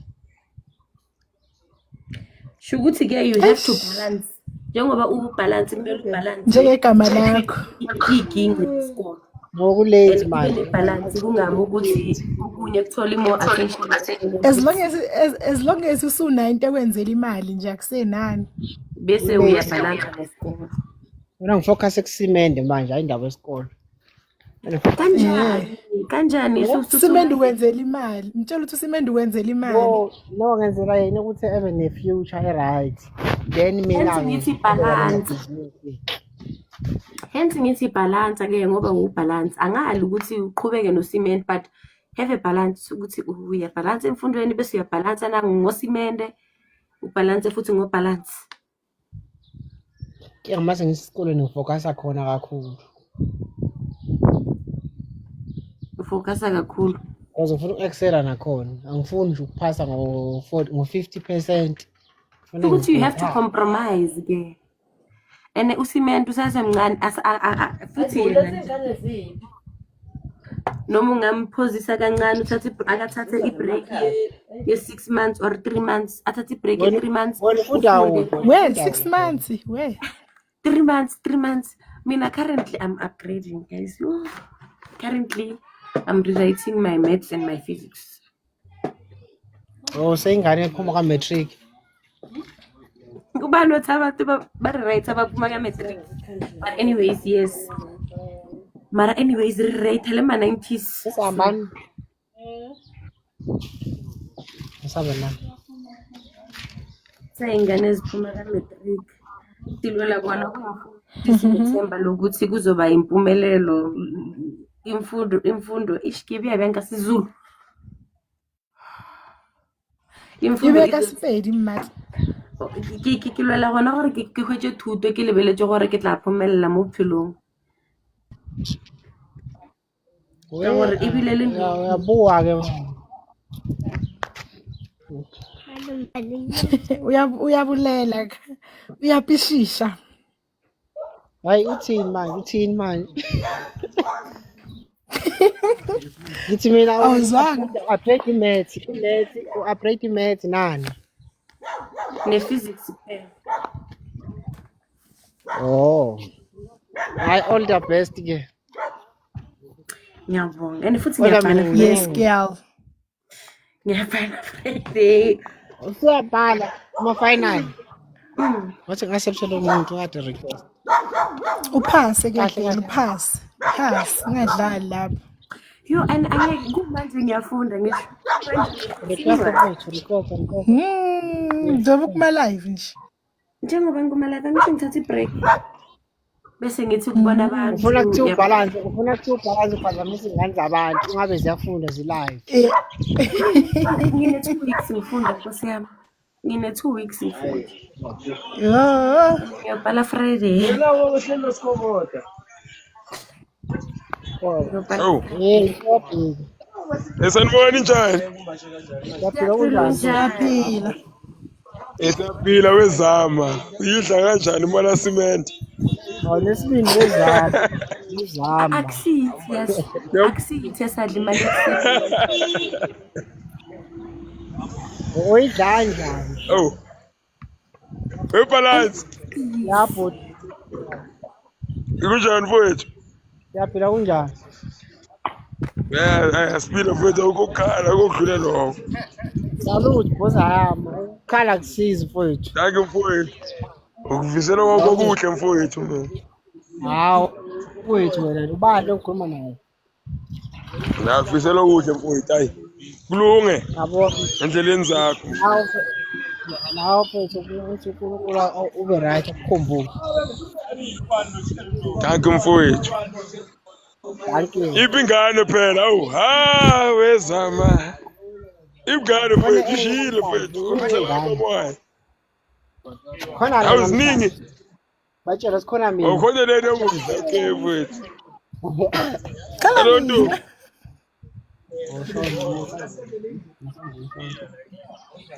Shukuthi ke you have to balance. Njengoba ubalance kumele ubalance. Njengegama lakho. Igingi isikole. Ngokulate manje. Balance kungami ukuthi ukunye kuthola more attention. As long as usuna into ekwenzela imali nje akusenani. Bese uyabalance nesikole. Mina ngifocus ekusimende manje ayindaba yesikole. Kanjani usimende ukwenzela imali. Ngitshela ukuthi usimende ukwenzela imali. No ngenzela yena ukuthi ebe ne future right. Then mina ngithi balance. Hence ngithi balance ke ngoba ubalance angali ukuthi uqhubeke nosimende but have a balance ukuthi uya balance emfundweni bese uya balance na ngosimende ubalance futhi ngobalance. Ke mase ngisikolweni ngifocusa khona kakhulu. Ufocusa kakhulu. Because ufuna uexcella nakhona. Angifuni nje ukuphasa ngo50%. Ukuthi you have to compromise ke. And usimende usasemncane futhi yena noma ungamphozisa kancane uthathe akathathe i-break ye 6 months or 3 months athathe i-break ye 3 months well 6 months 3 months mina currently I'm upgrading guys. Currently I'm rewriting my maths and my physics. Seyingane ephuma ka matric. Kubani abantu ba-rewrite abaphuma ka-matric. But anyways, yes. Mara anyways, rewrite le ma-90s. Sambani. Sabana. Sayingane eziphuma ka-matric. Tilwela kona kuthemba lokuthi kuzoba impumelelo imfundo ishikibiya benga sizulu. Imfundo ka Sepedi mmat. Ke lwela gona gore ke hwetse thuto ke lebeletse gore ke tla phomelela mo bophelong. Gore ebile le ya bua ke uyabulela uyapishisha. Hayi uthini manje Ngithi mina awuzwanga upgrade maths nani ne-physics kuphela. Hayi all the best ke. Ngiyabonga and futhi ngiyabhala. Yes girl. Ngiyabhala Friday. Usiyabhala ama-final. Wathi ngasebenzela umuntu kade request. Uphase ke uphase. Phase ngadlali lapha. Yo and angeke kumanje ngiyafunda ngisho. Njengoba kuma live nje. Njengoba ngikuma live ngisho ngithatha i-break. Bese ngithi ukubona abantu. Ufuna ukuthi ubalance uphazamisa ingane zabantu ungabe ziyafunda zilive. Ngine 2 weeks ngifunda Nkosi yami. Ngine 2 weeks ngifunda. Ngiyabhala Friday. Esanibona njani? Siyaphila. Esaphila wezama. Uyidla kanjani mola cement? Awunesibindi wezama. Uzama. Akusithi yazi. Akusithi esadla imali ekuseni. Uyidla njani? Oh. Balance. Lapho Ikunjani mfowethu? yaphila kunjani? Asibile mfowethu ukukhala ukudlula lokho. Saluthi boss yami. Ukukhala kusiza mfowethu. Danke mfowethu. Ukuvisela kwakho kuhle mfowethu mina. Hawu, mfowethu wena ubani okhuluma naye? Nakuvisela kuhle mfowethu hayi. Kulunge Yabo. endleleni zakho. Nawe mfowethu uNkulunkulu ube right ukukhumbula. Danke mfowethu. Thank you. Ibingane phela awu wezama. Ibingane mfowethu ishile mfowethu. Umthela Khona la. Awuziningi. Batshela sikhona mina. Ukhona lento engudla okay mfowethu. Kala Nto.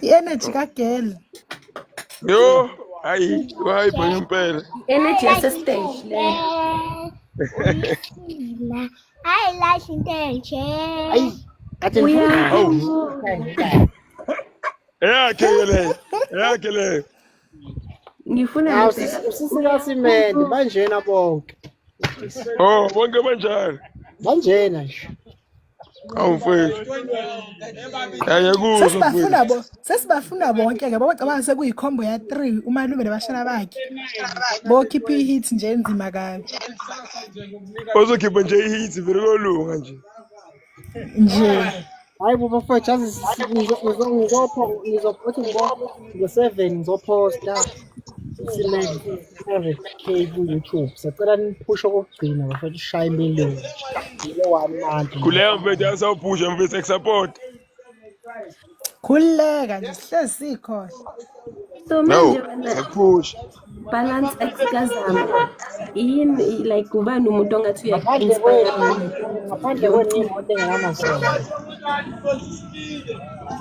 i-energy kagel. Yo, hayi ngempela. Energy yasestage le. I like intention. Ayi. Athi Yakhe le. Ngifuna Awu usisika simende banjena bonke. Oh, bonke banjani? Banjena nje. Awu mfowethu. Ayakuzwa mfowethu. Sesibafuna bonke ke bacabanga sekuyikhombo ya 3 umalume nabashana bakhe. Bokhipha i-hit nje enzima kabi. Ozokhipha nje i-hit vele kolunga nje. Nje. Hayi baba mfowethu yazi ngizophosta ngo7 ngizoposta isimende 7K ku YouTube. Sicela niphushe kokugcina bafethu shaya imiliyoni. Ile 1 month. Kuleyo mfowethu asawuphusha mfowethu exupport. Khuleka nje sihlezi sikhona. So manje Akuphusha. balance ekazama. Yini like ubani umuntu ongathi Ngaphandle kwenu imoto engenamasonto.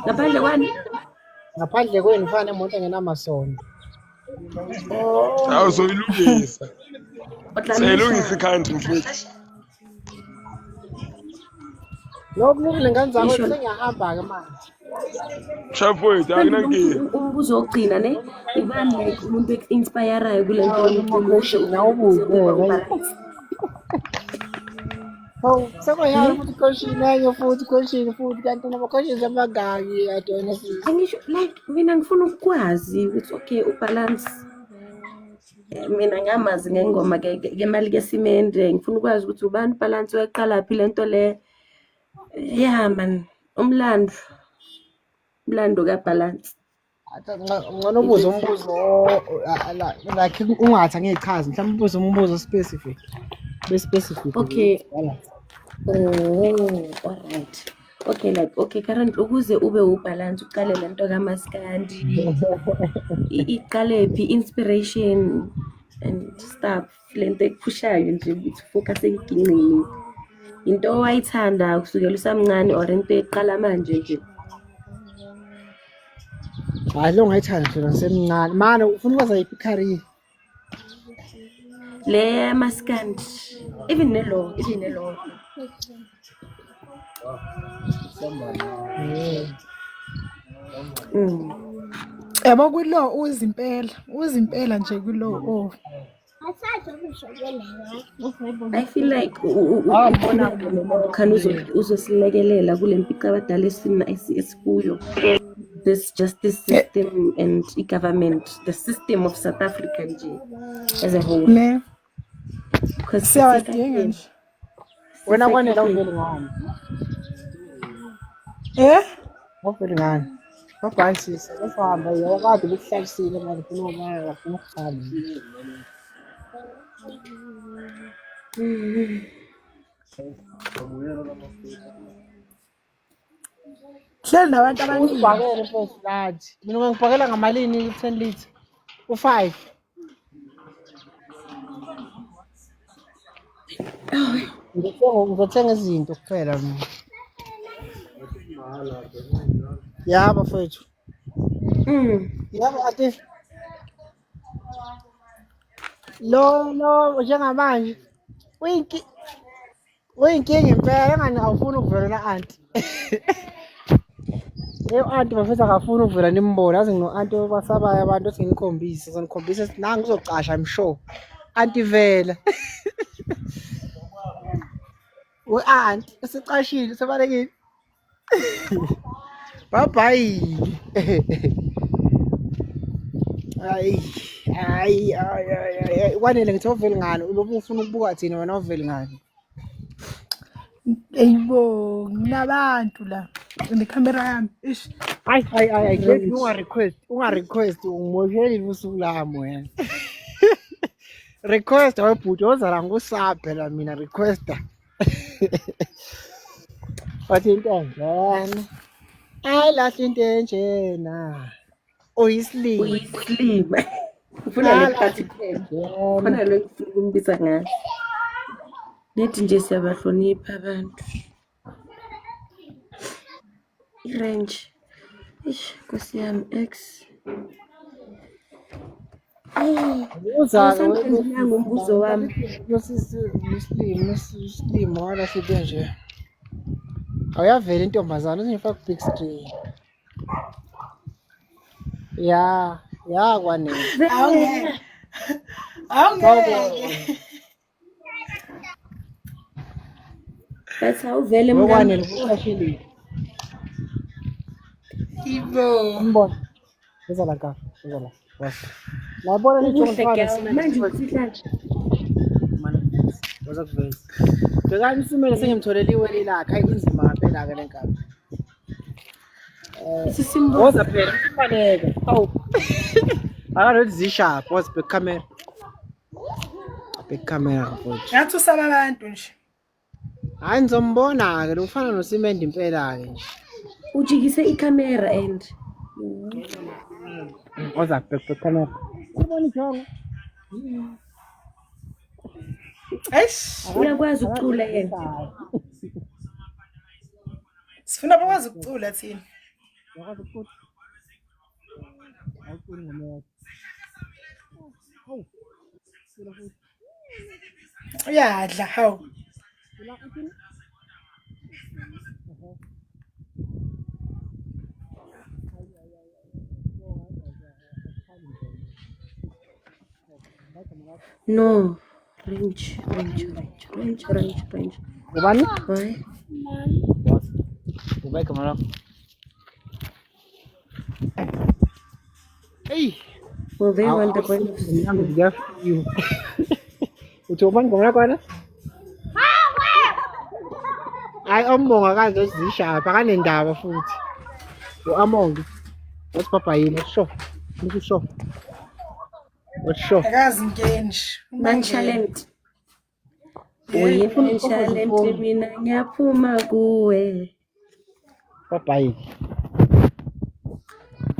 ngaphandle kwani? Ngaphandle kwenu fana imoto engenamasonto. Awuzoyilungisa. Sayilungisa ikhandi mfowethu. Lokulungile nganzako sengiyahamba ke manje. Mfowethu akunankinga. Umbuzo ogcina ne ibani like umuntu eku-inspirayo kule nto Nawubuze. Oh, sekuyazi futhi question enye futhi kanti nama-questions amangaki adona sisi. angisho like mina ngifuna ukwazi ukuthi okay ubalance mina ngamazi ngengoma kemali kesimende ngifuna ukwazi ukuthi ubani ubalance weqala phi lento le man umlando kabalance. Ngcono ubuze umbuzo like ungathi angichazi mhlawumbe ubuze umbuzo specific. Be-specific. Okay. Alright. Okay, like okay currently ukuze ube ubalance uqale lento kaMaskandi iqale phi inspiration and stuff lento ekuphushayo nje ukuthi focus eginqini into owayithanda kusukela usamncane or into eqala manje nje. Hayi lo ngayithanda phela ngisemncane manje ufuna ukwazi yiphi career le Maskandi even nelo Yabo kulo uzimpela nje kulo I feel like ubona khona uzosilekelela kule mpiko abadala esikuyo. This justice system and government, the system of South Africa nje as a whole. ne Because siyawadinga nje. wena kwanela uvele ngani uvele ngani babhayisisa bafamba yakade ukuhlalisile manje ufuna ukubana ufuna ukuhamba Hleli nabantu abaningi. Ubhakele first lathi mina ngibhakela ngamalini 10 liters u5 ngizothenga izinto kuphela mina yabo mfethu yabo ati lo njengamanje uyinkinga impela engani awufuni ukuvela na anti. Leyo anti bafethu akafuni ukuvela nimbone yazi ngino-anti obasabayo abantu othi nginikhombise sonikhombise nangu ngizocasha I'm sure anti vela we-anti usicashile usebalekile bye-bye. hayi kwanele ngithi oveli ngani ulobu ufuna ukubuka thina wena oveli ngani. Eyibo nginabantu la nekhamera yami ish hayi unga-request ungimoshelile usuku lami wena. Request awebhuti ozala ngusaphe mina requesta. Wathi into enjena ayilahle into enjena Uyislim. Ufuna lephathi khona lo ngifuna ukumbiza ngayo. Nethi nje siyabahlonipha abantu. Irange. Ish, Nkosi yami X. Awusangiphendulanga umbuzo wami. Muslim wala sibe nje. Awuyavela intombazana uzingifaka ku big screen. Ya kwanele. Awungeke. Bese awuvele Ngokwanele kuqashile. Ibo. Mbona. Ngeza la kafa, ngeza la. Wasa. Nabona ubuhle manje uthithanje. Mana. Waza kuveza. Bekani isimele sengimtholele iwele lakhe inzima ngempela ke lenkaba. Sisimbo. Woza phela ufanele. Awu. Akanothi zisharp was back camera. Back camera mfowethu. Ngathi usaba abantu nje. Hayi nizombona ke ufana noSimende impela ke nje. Ujikise ikhamera and Woza back camera. Ubona ijongo. Eish, uyakwazi ukucula yena. sifuna bakwazi ukucula thina. Yakwazi ukucula. Awuculi ngomoya. Hawu. Uyadla hawu. No. Range. Ubani? Why? Ubay kamera. Hey. Well, they want the point. You. Uthi ubani kamera kwana? Hayi ombonga kaze zishapha kanendaba futhi. Uamongi. Wasipapa yini sho. Nikusho. Washo. Akazi ngenje. Manchallenge. Uyifuna mina ngiyaphuma kuwe. Papa yini.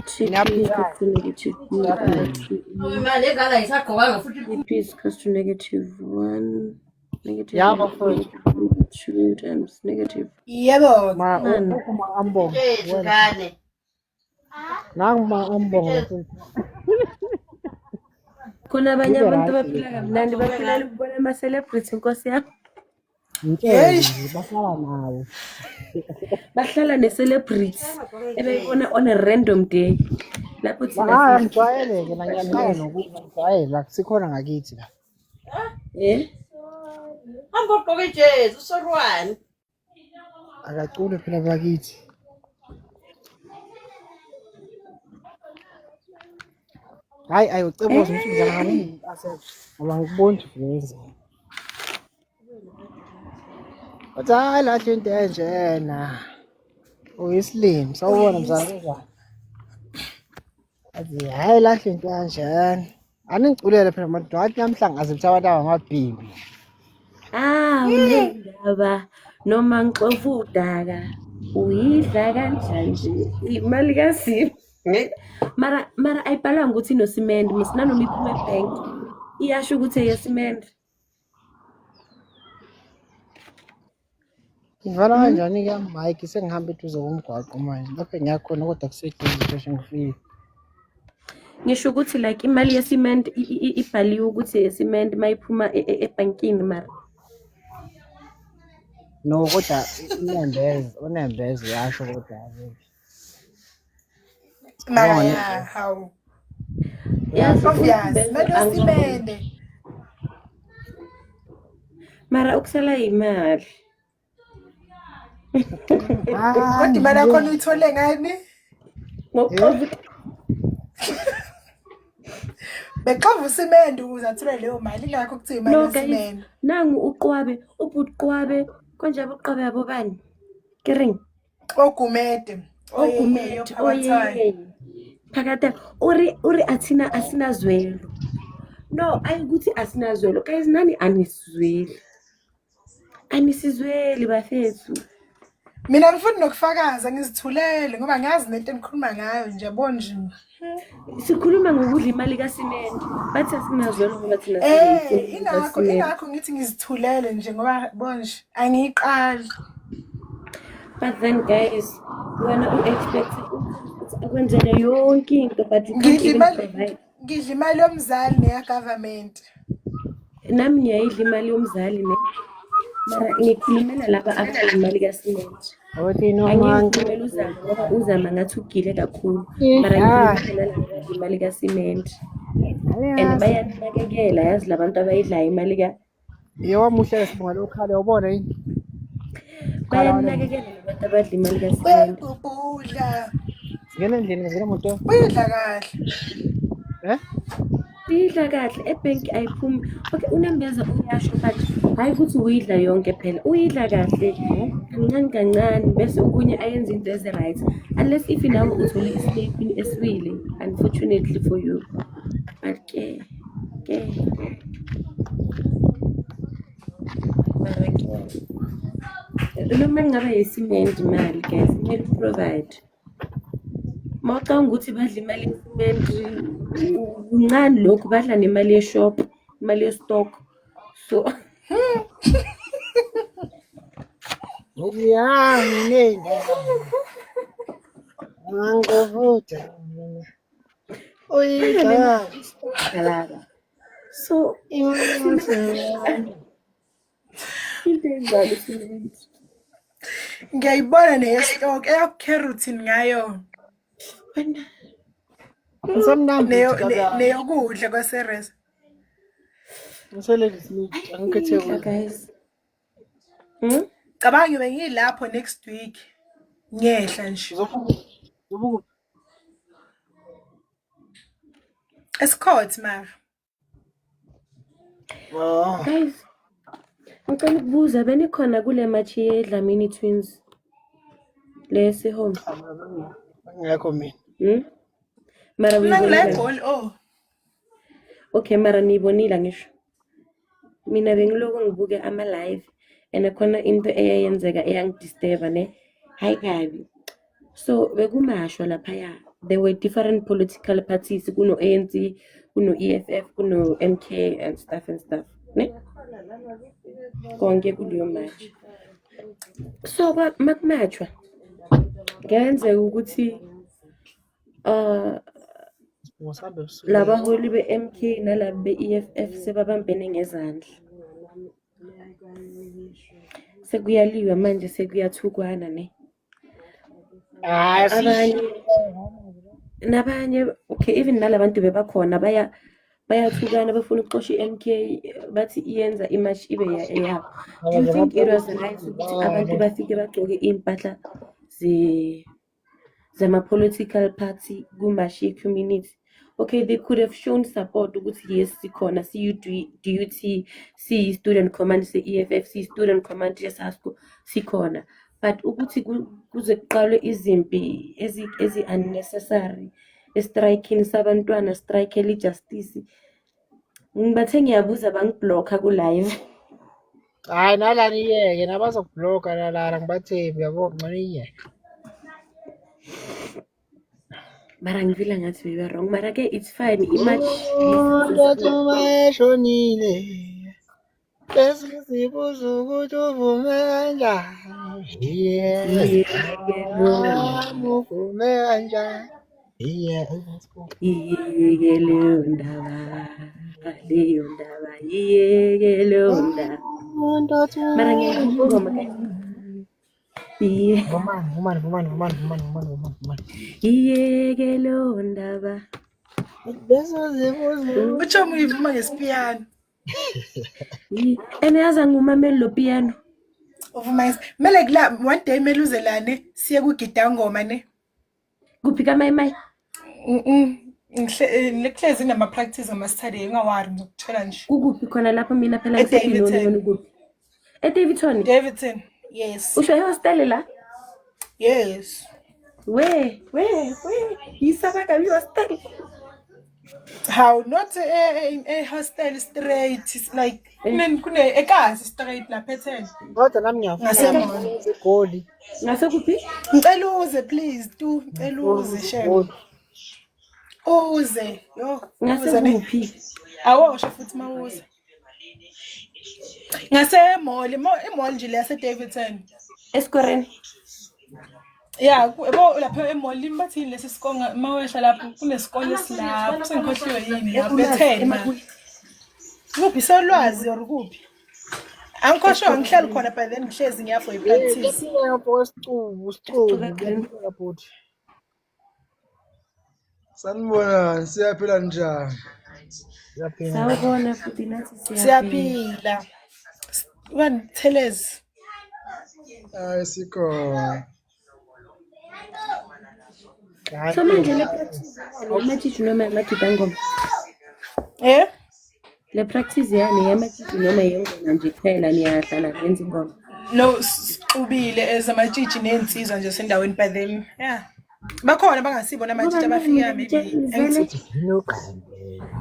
-1 negative Yeah, but for 2 times negative. Yebo. ma ambonga. Nangma ambonga. Khona abanye abantu baphila kamnandi baphilela ukubona ama-celebrity Nkosi yami. Bahlala nawo. Bahlala ne-celebrity ebeyibona on a random day. Lapho Hayi ngijwayeleke la ngiyaqala nokujwayela sikhona ngakithi la. Angogqoke ijezi usorwani. Akacule phela bakithi. Hayi uceboza umshini ngani ngoba ngikubona uveze. Hayi lahle into enjena. Uyislim sawubona mzala kanjani? Athi hayi lahle into kanjani. Aningiculele phela manje wathi namhlanje azitha abantu abamabhimbi. Unendaba noma ngixofa udaka uyidla kanjani nje imali kaSipho. Mara ayibhalanga ukuthi noSimende misinanoma iphuma ebank iyasho ukuthi eyaSimende. Ngivala kanjani ke Mike sengihamba eduze komgwaqo manje lapho ngiyakhona kodwa kuseduze ngisho ngifike. ngisho ukuthi like imali yesiment ibhaliwe ukuthi yesiment mayiphuma ebankini mara No, kodwa unembezi yasho kodwa Mara ya, how? yazi Obvious, malosimende. mara ukusala imali Kodwa imali yakho uyithole ngani? ngokuxova Bexova usimende ukuze athole leyo mali ingakho kuthiwa imali no guys yosimende. nangu uqwabe ubutqwabe konje abuqwabe abobani kering Ogumede. ogumede oye phakade uri athina asinazwelo no ayikuthi asinazwelo guys nani anisizweli bafethu Mina ngifuna nokufakaza ngizithulele ngoba ngazi nento enikhuluma ngayo nje yabo nje. sikhuluma ngokudla imali kasimende bathi asinazwelo ngoba thina Ingakho ngithi ngizithulele nje ngoba bonje angiyiqali. but then guys wena u-expect akwenzele yonke into but you can't even provide Ngidla imali yomzali neya government. nami ngiyayidla imali yomzali ne mara ngikhulumela laba akudla imali kasimende angikhulumela uzama ngoba uzama ngathi ugile kakhulu mara ngikhulumela laba akudla imali kasimende and bayanakekela yazi labantu abayidlayo imali ka Yewamuhle sibonga lokhala ubona yini? bayanakekela labantu abadla imali kasimende Ubudla. Ngene endlini ngizela moto. Uyidla kahle. uyidla kahle ebhenki ayiphumi okay unembeza uyasho but hayi ukuthi uyidla yonke phela uyidla kahle kancane kancane bese okunye ayenza into ezi-right unless if nawe uthole isipini esiwile unfortunately for you but ke mara ke noma ngaba yesimende imali guys kumele uprovide mawucanga ukuthi badla imali yesimende uncane lokhu badla nemali yeshop imali yestock so Ngiyangine. Mangovuta. Uyidla. kalaka so into enjalo isimende Ngiyayibona nestock eyakucarrot ngayo. Ngisemnandi Neyokudla kwaseres. Ngisele ngisimiki angikhethe guys Cabanga bengilapho next week. Ngiyehla nje. ubuku. Escort mara. guys ngicela ukubuza benikhona kule match yeDlamini Twins lesi home Ngiyakho mina. mara Mina ngila uyibonile goal oh. okay mara niyibonile ngisho mina bengiloku ngibuke ama live and khona into eyayenzeka eyangidisturba ne hayi kabi so bekumashwa lapha there were different political parties kuno ANC kuno EFF kuno MK and stuff ne konke kuleyo match so makumashwa ngenzeka ukuthi labaholi be-MK nalabo be-EFF sebabambene ngezandla sekuyaliwa manje sekuyathukwana ne nabanye okay even nalabantu bebakhona bayathukana bafuna ukuxosha i-MK bathi iyenza imatch ibe yabo. Do you think it was right ukuthi abantu bafike bagcoke iy'mpahla zama-political party kumatch ye-community? Okay, they could have shown support ukuthi yes sikhona si-DUT si-student command se-EFF si-student command ye-SASCO sikhona but ukuthi kuze kuqalwe izimpi ezi-unnecessary estrikini sabantwana strike justice ngibathe ngiyabuza bangiblocka ku-live hayi nalani iyeke nabazokubloka lalana ngibathembi yabo ngcono iyeke mara ngivila ngathi bebe wrong mara ke it's fine imatch eshonile bese sibuza ukuthi uvume kanjani uvume kanjani Yeah. iyeke leyo ndaba iyeke leyo ndaba mara ngiyayibonga iye iyeke leyo ndaba utsho uyivuma ngesipiyano and yazi angumameli lo piano uvuma kumele kula one day kumele uze lane siye kugida ngoma ne kuphi kamayimay ngihlezi nama-practice ama-study engawari ngokutshela nje kukuphi khona lapho mina phela eDavidton. kuphi eDavidton Davidson, yes. usho ehostel la Yes. we yisabaka ihostel How not a hostel straight. It's like ekasi straight la pattern. Kodwa nami ngiyafuna egoli. ngasekuphi Ngicela uze please tu ngicela uze shem. Uze yo. ngasekuphi Awosho futhi mawuze. Ngase mall, mall nje le yase Davidson. esikoreni Yeah, yabo lapha emall bathini lesi sikonga mawesha lapho kunesikole silapho sengikhohliwe yini lapho ethena. Kuphi solwazi or kuphi? Angikhoshwa ngihleli khona but then ngihlezi ngiyafu practice. Isicubu. Sanibonani, siyaphila njani? sawubona futhi nathi Siyaphila. Thelezi. Hayi sikhona. so manje le practice yamathithi noma yamagida ngoma le practice yani yamathithi noma yengoma nje kuphela niyahlala nenza ingoma No sixubile ezamatshitshi nensizwa nje sendaweni by them. Yeah. Bakhona bangasibona amantshitshi abafika maybe.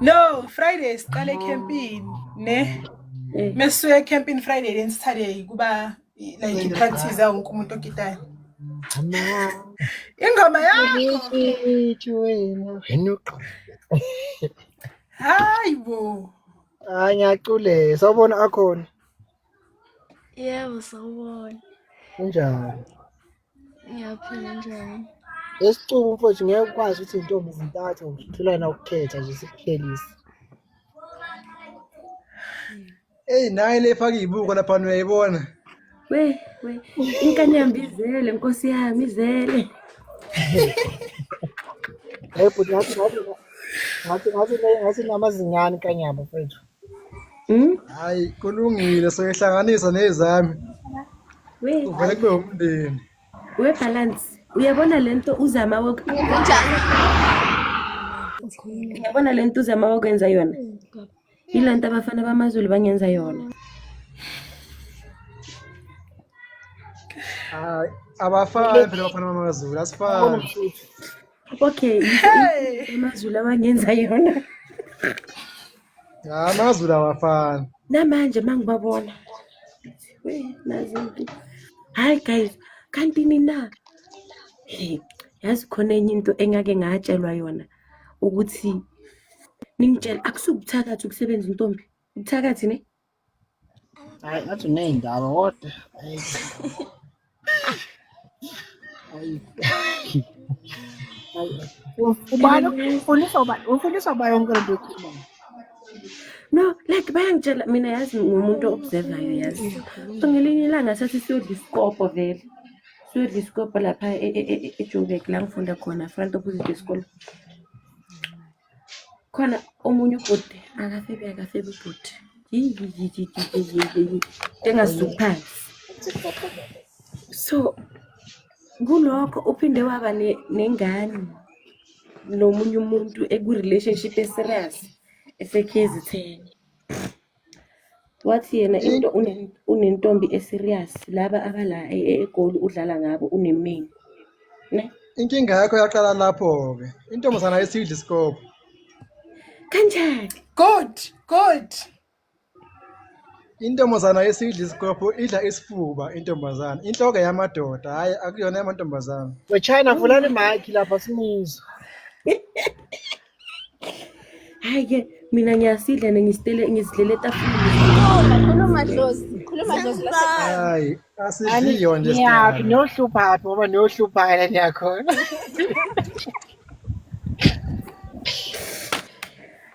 No, Friday siqale camping ne. Mesuye camping Friday then Saturday kuba like practice wonke umuntu ogitayo. Ingoma yakho. Hayibo. Ngiyacule. Sawubona akhona. Yebo sawubona. Kunjani? Ngiyaphila njani? Esicubu mfowethu ngeke ukwazi ukuthi intombi zintathu ngithulana ukukhetha nje sikuphelise. Hey nayi lephaka ibuko lapha uyayibona. we inkanyamba izele nkosi yami izele Hey but ngathi namazingane kanyamba mfowethu. Hayi kulungile soyihlanganisa nezami. Uvele kube umndeni. we balance uyabona lento uzama uyabona lento uzama ukwenza yona ilanto abafana bamazulu bangenza yona Hayi abafana phela abafana bamaZulu asifani. okay amazulu abangenza yona amaZulu awafani namanje mangibabona we nazi hayi guys kanti nina yazi khona enye into engake ngatshelwa yona ukuthi ningitshela akusukuthakathi ukusebenza intombi ukuthakathi ne Hayi ngathi uneyindaba kodwa. Ufundiswa ba yonke lento ekhulumayo. no like bayangitshela mina yazi ngumuntu observayo yazi so ngelinye ilanga sathi siyodla isikopho vele siyodla isikopho lapha eJoburg la ngifunda khona front opposite isikole khona omunye ubhuti akafebe ubhuti engasuphansi so kulokho uphinde waba nengane nomunye umuntu eku-relationship eserious eseKZN wathi yena into unentombi eserious laba abala egoli udlala ngabo unemini ne inkinga yakho yaqala lapho ke intombazana yesidla isikopho kanjani Good. intombazana yesidla isikopho idla isifuba intombazana inhloko yamadoda hayi akuyona yamantombazana China fulani mic lapha simizwa. hayi ke mina ngiyasidla ngisidlele etafuleni Khuluma Dlozi. hayi asidliyo nje Ngiyaphi nohlupha ngoba nohlupha la niyakhona.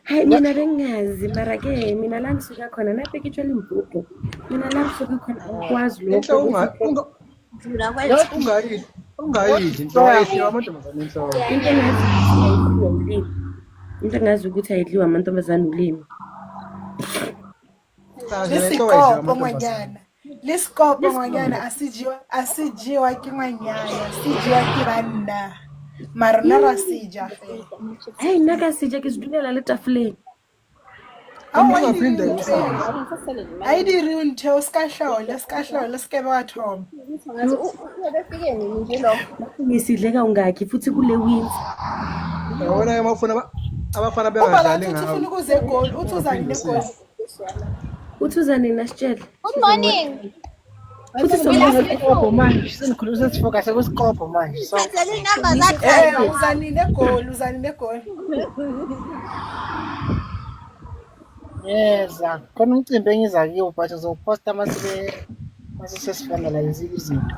Hayi mina bengazi mara ke mina la ngisuka khona napekitshwa Limpopo. Mina la ngisuka khona angikwazi Into lokho. ungayidli into ayidliwa amantombazane enhloko. Into ngazi ukuthi ayidliwa amantombazane ulimi. Lesikopo ngwanyana asijiwa ke ngwanyana sijiwa ke banna mara nna ra sija Hayi nna ka sija ke se dulela le tafoleng. a di diriwe ntho o ska hlole se ba thoma Ngisidleka ungakhi futhi kule wins. Wena abafana bengadlali ngawo. ufuna ukuze egoli uthi uzani negoli Uthuzane nasitshela. Good morning. Futhi somnye Isikopho manje senikhuluma sesifocus kwisikopho manje. So uzani negoli yeza khona umcimbi engiza kiwo but uzoposta mase sesifinalize izinto.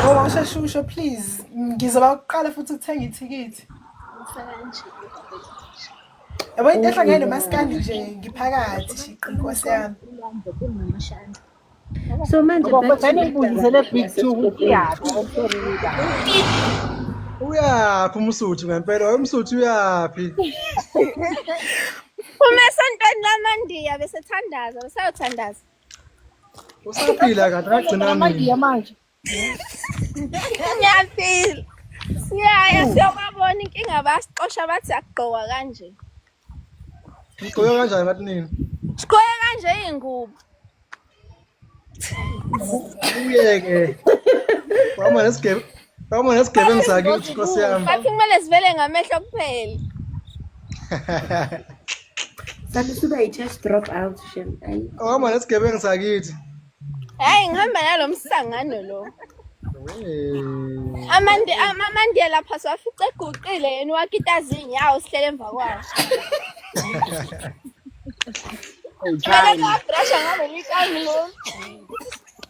ngoba usheshusho please ngizoba uqala futhi ukuthenga ithikithi yabo into ehlangene nomaskandi nje ngiphakathi shiqi inkosi yami So manje ngibuzele big 2 yapi Uyaphi umsuthu ngempela umsuthu uyaphi? Uma esontweni lamandiya besethandaza besayothandaza. Usaphila kanti agcina nini? manje. Ngiyaphila. Siyaya siyobabona inkinga basixosha bathi akugqoka kanje. Ngigqoke kanjani ngathi nini? Sigqoke kanje ingubo. Uyeke. Wama nesigebengu sakithi Nkosi yami. Bathi kumele sivele ngamehlo kuphela. Sathi suba i-chest drop out shem. Ayi. Wama nesigebengu sakithi. Hayi ngihamba nalomsangano lo. Amandiya lapha siwafice eguqile yena wakitazi inyawo sihlele emva kwawo. Ngeke wabrasha ngabe likami lo.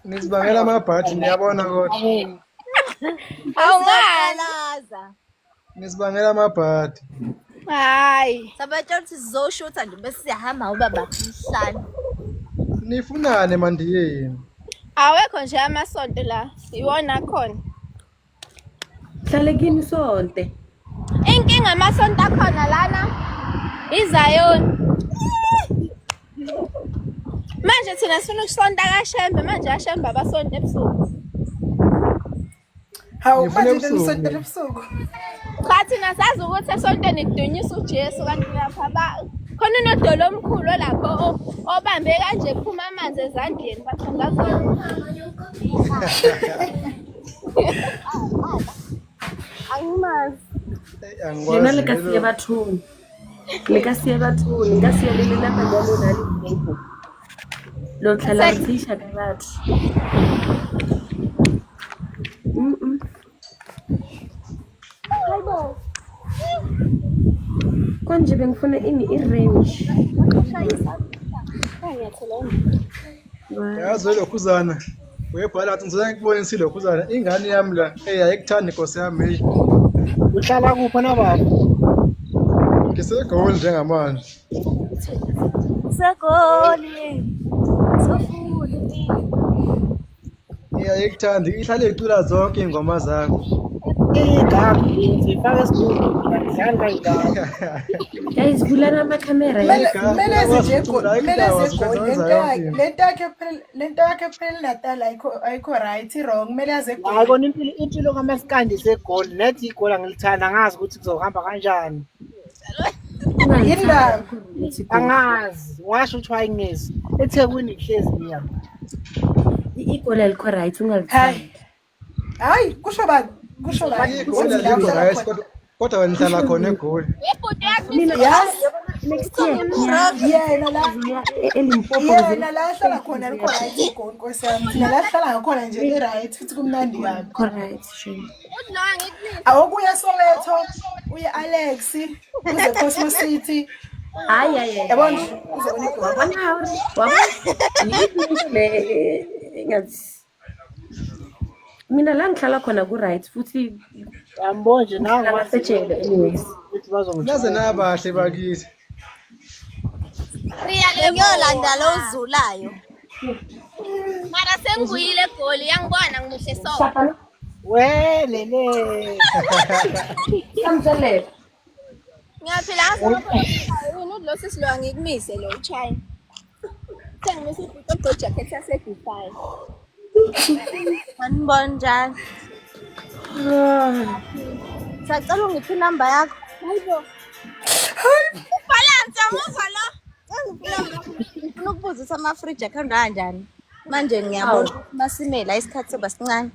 Nisibangela amabhathi niyabona kodwa. Awungalaza. Nisibangela amabhathi. Hayi. Sabatshela ukuthi sizoshutha nje bese siyahamba ubaba mhlanje. Nifunane mandiyeni. Awekho nje amasonto la. Iwona khona. Hlale kini sonke. Inkinga amasonto akhona lana. Izayoni. Manje thina sifuna ukusonta kaShembe manje kaShembe abasonto ebusuku. hawu manje nisonto ebusuku Cha thina sazi ukuthi esontweni kudunyiswa uJesu kanti lapha khona unodolo omkhulu lapho obambe kanje kuphuma amanzi ezandleni bathangazana. Angimazi. Lena lekasiye bathuni. Lekasiye bathuni, ngasiye lele lapha njalo nalipho. Lo hlala uthisha kabathi. Hayibo. Konje bengifuna ini i-range. Yazi lokhuzana. Webhala athi ngizona ngikubonisa lokhuzana ingane yami la eyayikuthanda Nkosi yami. Uhlala kuphi na baba? Ngisegoli njengamanje. Segoli. Sofuli. Eyayikuthanda ihlale icula zonke ingoma zakho. Igama ngifaka esikhulu ngidlala kangaka. Guys vulana ama-camera. Mele zegoli lento yakhe phela Natal ayikho right wrong mele yaze egoli Hayi kona impilo kamaskandi segoli nethi igoli angilithanda angazi ukuthi kuzohamba kanjani. Yindaba Angazi washo ukuthi wayengezi eThekwini ihlezi niyami. Igoli alikho right ungalithandi. hayi kusho bani Igoli alikho right kodwa wena nihlala khona eGoli. Ibhuti yakho Next year. yena la Elimpopo. yena la hlala khona alikho right igoli Nkosi yami thina la hlala ngakhona nje i-right futhi kumnandi yami Correct shem. uthi no ngikunika. awukuya Soweto uye Alex uze Cosmos City Hayi. yabona uzobona igoli Wabona hore? Wabona? Ngathi. Mina la ngihlala khona ku-right futhi Yambonje nawe ngasetshele anyways. ukuthi bazongitshela. Naze nabahle bakithi. Ngiyolanda lo uzulayo. Mara sengiyile egoli yangibona ngimuhle so. Welele. Samtshele. Ngiyaphila ngaso lo sisiloya ngikumise lo China. Sengimise ibhutho jacket yase Dubai. Sanibona njani? Sacela ungiphi number yakho? Hayibo. Balance amuzwa lo. Ngifuna ukubuza ukuthi ama-fridge akhanda kanjani. Manje ngiyabona masimela isikhathi sebasincane.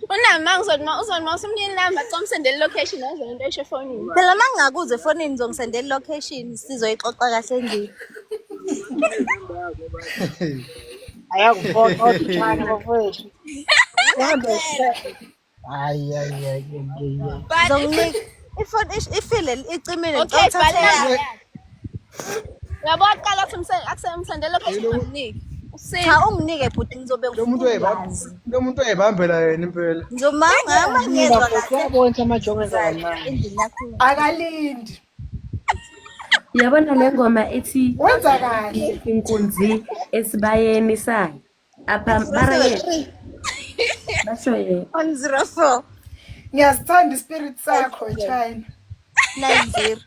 Unama uzonima usimnini number comsendele location azona into esho efonini. Phela mangingakuze efonini ngizongisendela location sizoyixoxa kahle endlini. Ayakuphoqa uthana bafowethu. Yambe ay. Ngizonginika ifoni ifile icimile Okay, balance. Yabo aqala akusemsendele location nginike. Cha unginike bhuti ngizobe Lo muntu oyibambela yena impela. ngizomanga ngezwa kahle. Uyabona amajongo kancane. Endlini yakho. Akalindi. Yabona le ngoma ethi Wenza kahle. inkunzi esibayeni sayo. Apha mara basho ye. On 04 Ngiyazithanda ispirit sakho China. 90.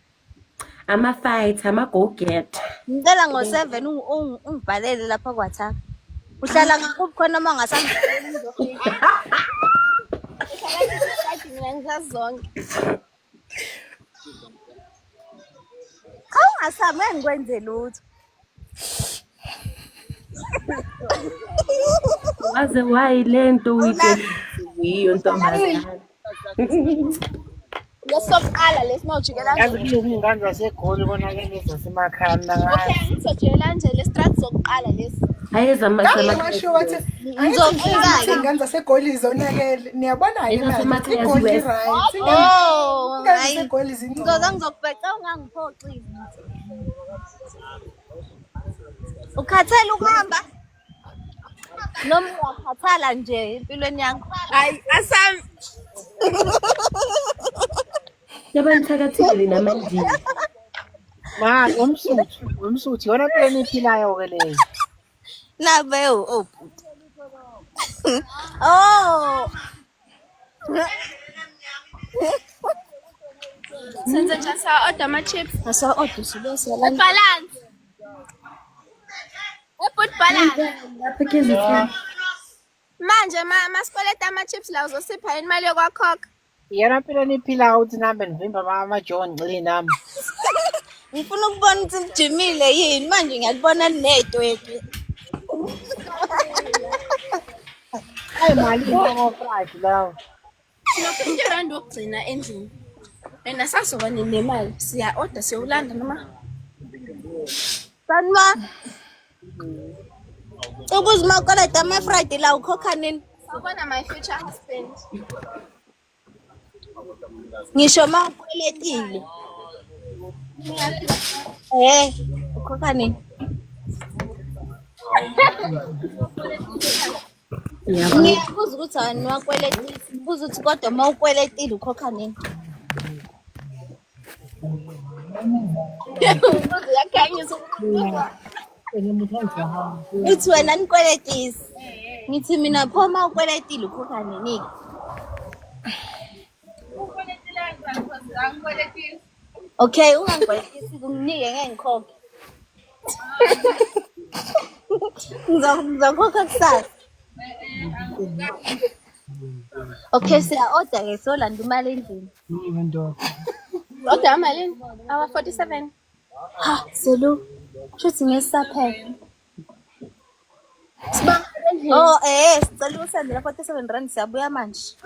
Ama-fight, ama-go-get. Ngicela ngo7 ungibhalele lapha kwaThaka. Uhlala ngakuphi khona mangasangibhaleli ngizofika. Mina ngizazonke. Awungasami ngikwenze lutho. Waze wayilento uyiteliyo ntombazana. Lesoqala lesimawujikela Yazi nje. ingane zasegoli konakele zasemakhaya mina ngazi. Okay, ngizojela nje le strat zokuqala lesi. Ayeza Ngisho wathi Ngizofika. ingane zasegoli zonakele. Niyabona yini manje? Igoli right. Oh, Ingane hayi. zasegoli zinto. Ngizokubheca ungangiphoxi. Ukhathele ukuhamba? Noma uyakhathala nje empilweni yakho? Hayi, asami. yabanithakatheli namandini. Ma, umsuthu yona phela eniphilayo ke leyo. Nabe oh bhuti. Oh. Senze njani sa order ama chips. Asa order sibese Balance. Put balance. Lapha kezithini. Manje masikoleta ama chips la uzosipha imali yokwakhokha. Yona phela eniphilayo ukuthi nambe nivimba amaJohn ngcili nami. Ngifuna ukubona ukuthi nijimile yini manje ngiyakubona nedwetwe. Ay mali ngo-price lawo. Sinokho rand wokugcina endlini. Ena sazoba nemali siya order siyolanda noma. Sanma. Ubuze makoleta ama Friday la ukhokha nini? Ubona my future husband. Ngisho mawukweletile. Ukhokha nini? Ngiyabuza ukuthi wena wakweletile. Buza ukuthi kodwa mawukweletile ukhokha nini? Yakhanyisa. Uthi wena nikweletisi. Ngithi mina pho mawukweletile ukhokha nini? Okay, ungangikweletisi kunginike ngeke ngikhokhe. Ngizokhokha kusasa. Okay, siya order ke solanda imali endlini. Order malini? Awa 47. Ha, Selu. Shuthi ngesaphela. Oh, sicela usendela 47 rand siyabuya manje.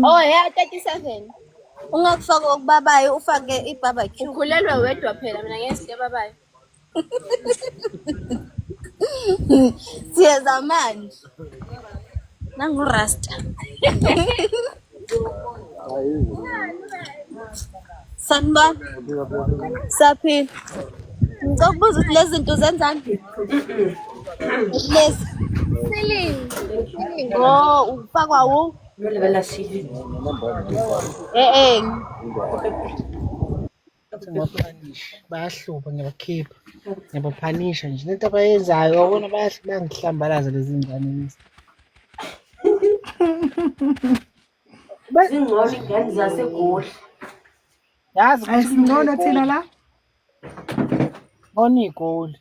Oh, yeah, 37. Ungakufaka okubabayo ufake ibarbecue. Ukhulelwe wedwa phela mina ngeke babayo. Siyeza manje. Nangu rasta. Sanba. Sapi. Ngikubuza ukuthi lezi zinto zenzani? Lezi. Ceiling. Oh, ufakwa wu. Lebelela ceiling. Bayahlupha ngiyabakhipha ngiyabaphanisha nje lento abayenzayo wabona bayangihlambalaza lezi ngane lezi. Zingcono ingane zaseGoli. Yazi Ayisingcono thina la. ngona igoli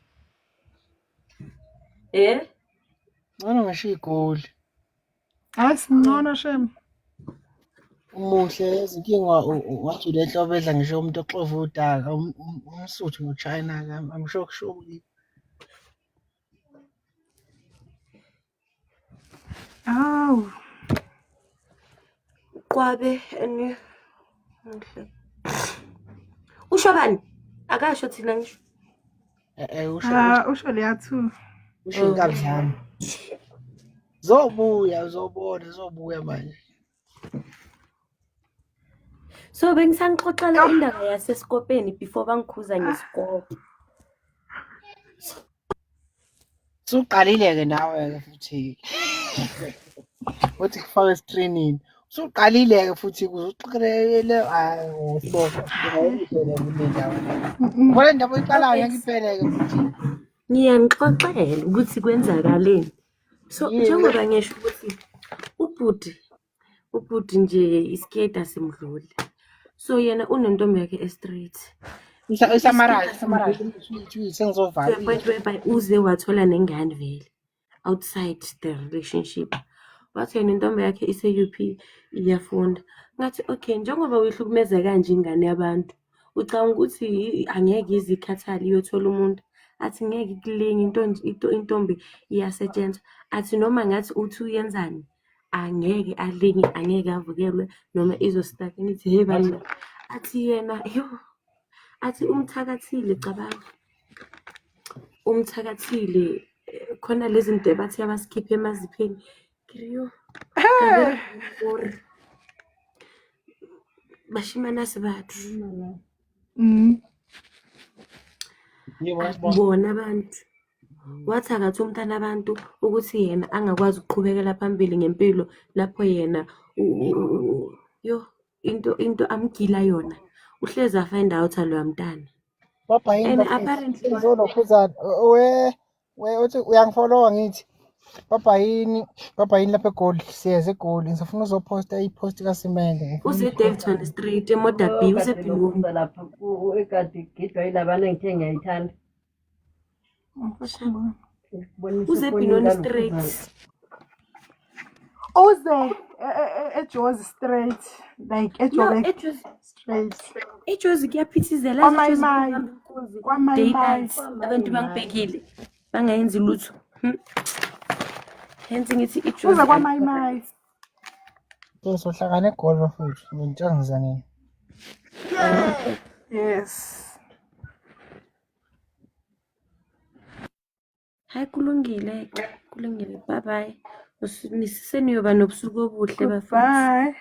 ngona ngisho igoli Ayisingcono shem. umuhle izinkinga wathi lehlobo edla ngisho umuntu oxova udaka umsuthu ngoChina amshokshokuli. Awu. Kwabe ene usho bani akasho thina ngisho Usho leyathu. usho inkabi zami zobuya manje. So bengisangixoxela indaba yasesikopeni before bangikhuza ngesikopho. Usuqalile-ke nawe-ke futhi uthi kufake esitrinini usuqalile-ke futhi uzuqelele sibopha kule ndaba oyiqalayo yangiphele-ke futhi Ngiyanixoxela ukuthi kwenzakaleni. So njengoba ngisho ukuthi ubhuti nje iskate asimdluli. So yena unentombi yakhe e-street. Isamarayi sengizovala Point whereby uze wathola nengane vele outside the relationship. Wathi yena intombi yakhe ise-UP iyafunda. Ngathi okay njengoba uyihlukumeza kanje ingane yabantu ucabanga ukuthi angeke izikhathali iyothola umuntu. Athi ngeke ikulinge intombi iyasetshenzwa. Athi noma ngathi uthi uyenzani angeke alinge angeke avukelwe noma izostaka nithi hey bani. Athi yena athi umthakathile cabanga umthakathile khona lezi zinto bathi abasikhiphe emazipheni kiriyo bashimana sibathu bona abantu wathi akathi umntana abantu ukuthi yena angakwazi ukuqhubekela phambili ngempilo lapho yena into amgila yona uhlezi afind out aloya mntana. Papa yini And apparently uzonokhuzana uthi uyangifollowa ngithi papa yini lapha eGoli siyeza eGoli ngizofuna uzophosta ipost kaSimende use Daveyton Street emoda B use Bhiluni lapha ekade gidwa yilabana ngithe ngiyayithanda use Benoni Street Uze eJozi Street like eJozi Street. eJozi kuyaphithizela Kwamai abantu bangibhekile bangayenzi lutho hence ngithi Uze eJozi kwamai. sohlakana eGoli bafuthu ngintshangizanini. Yes. hayi kulungile bye bye niseniyoba nobusuku obuhle bafethu. Bye.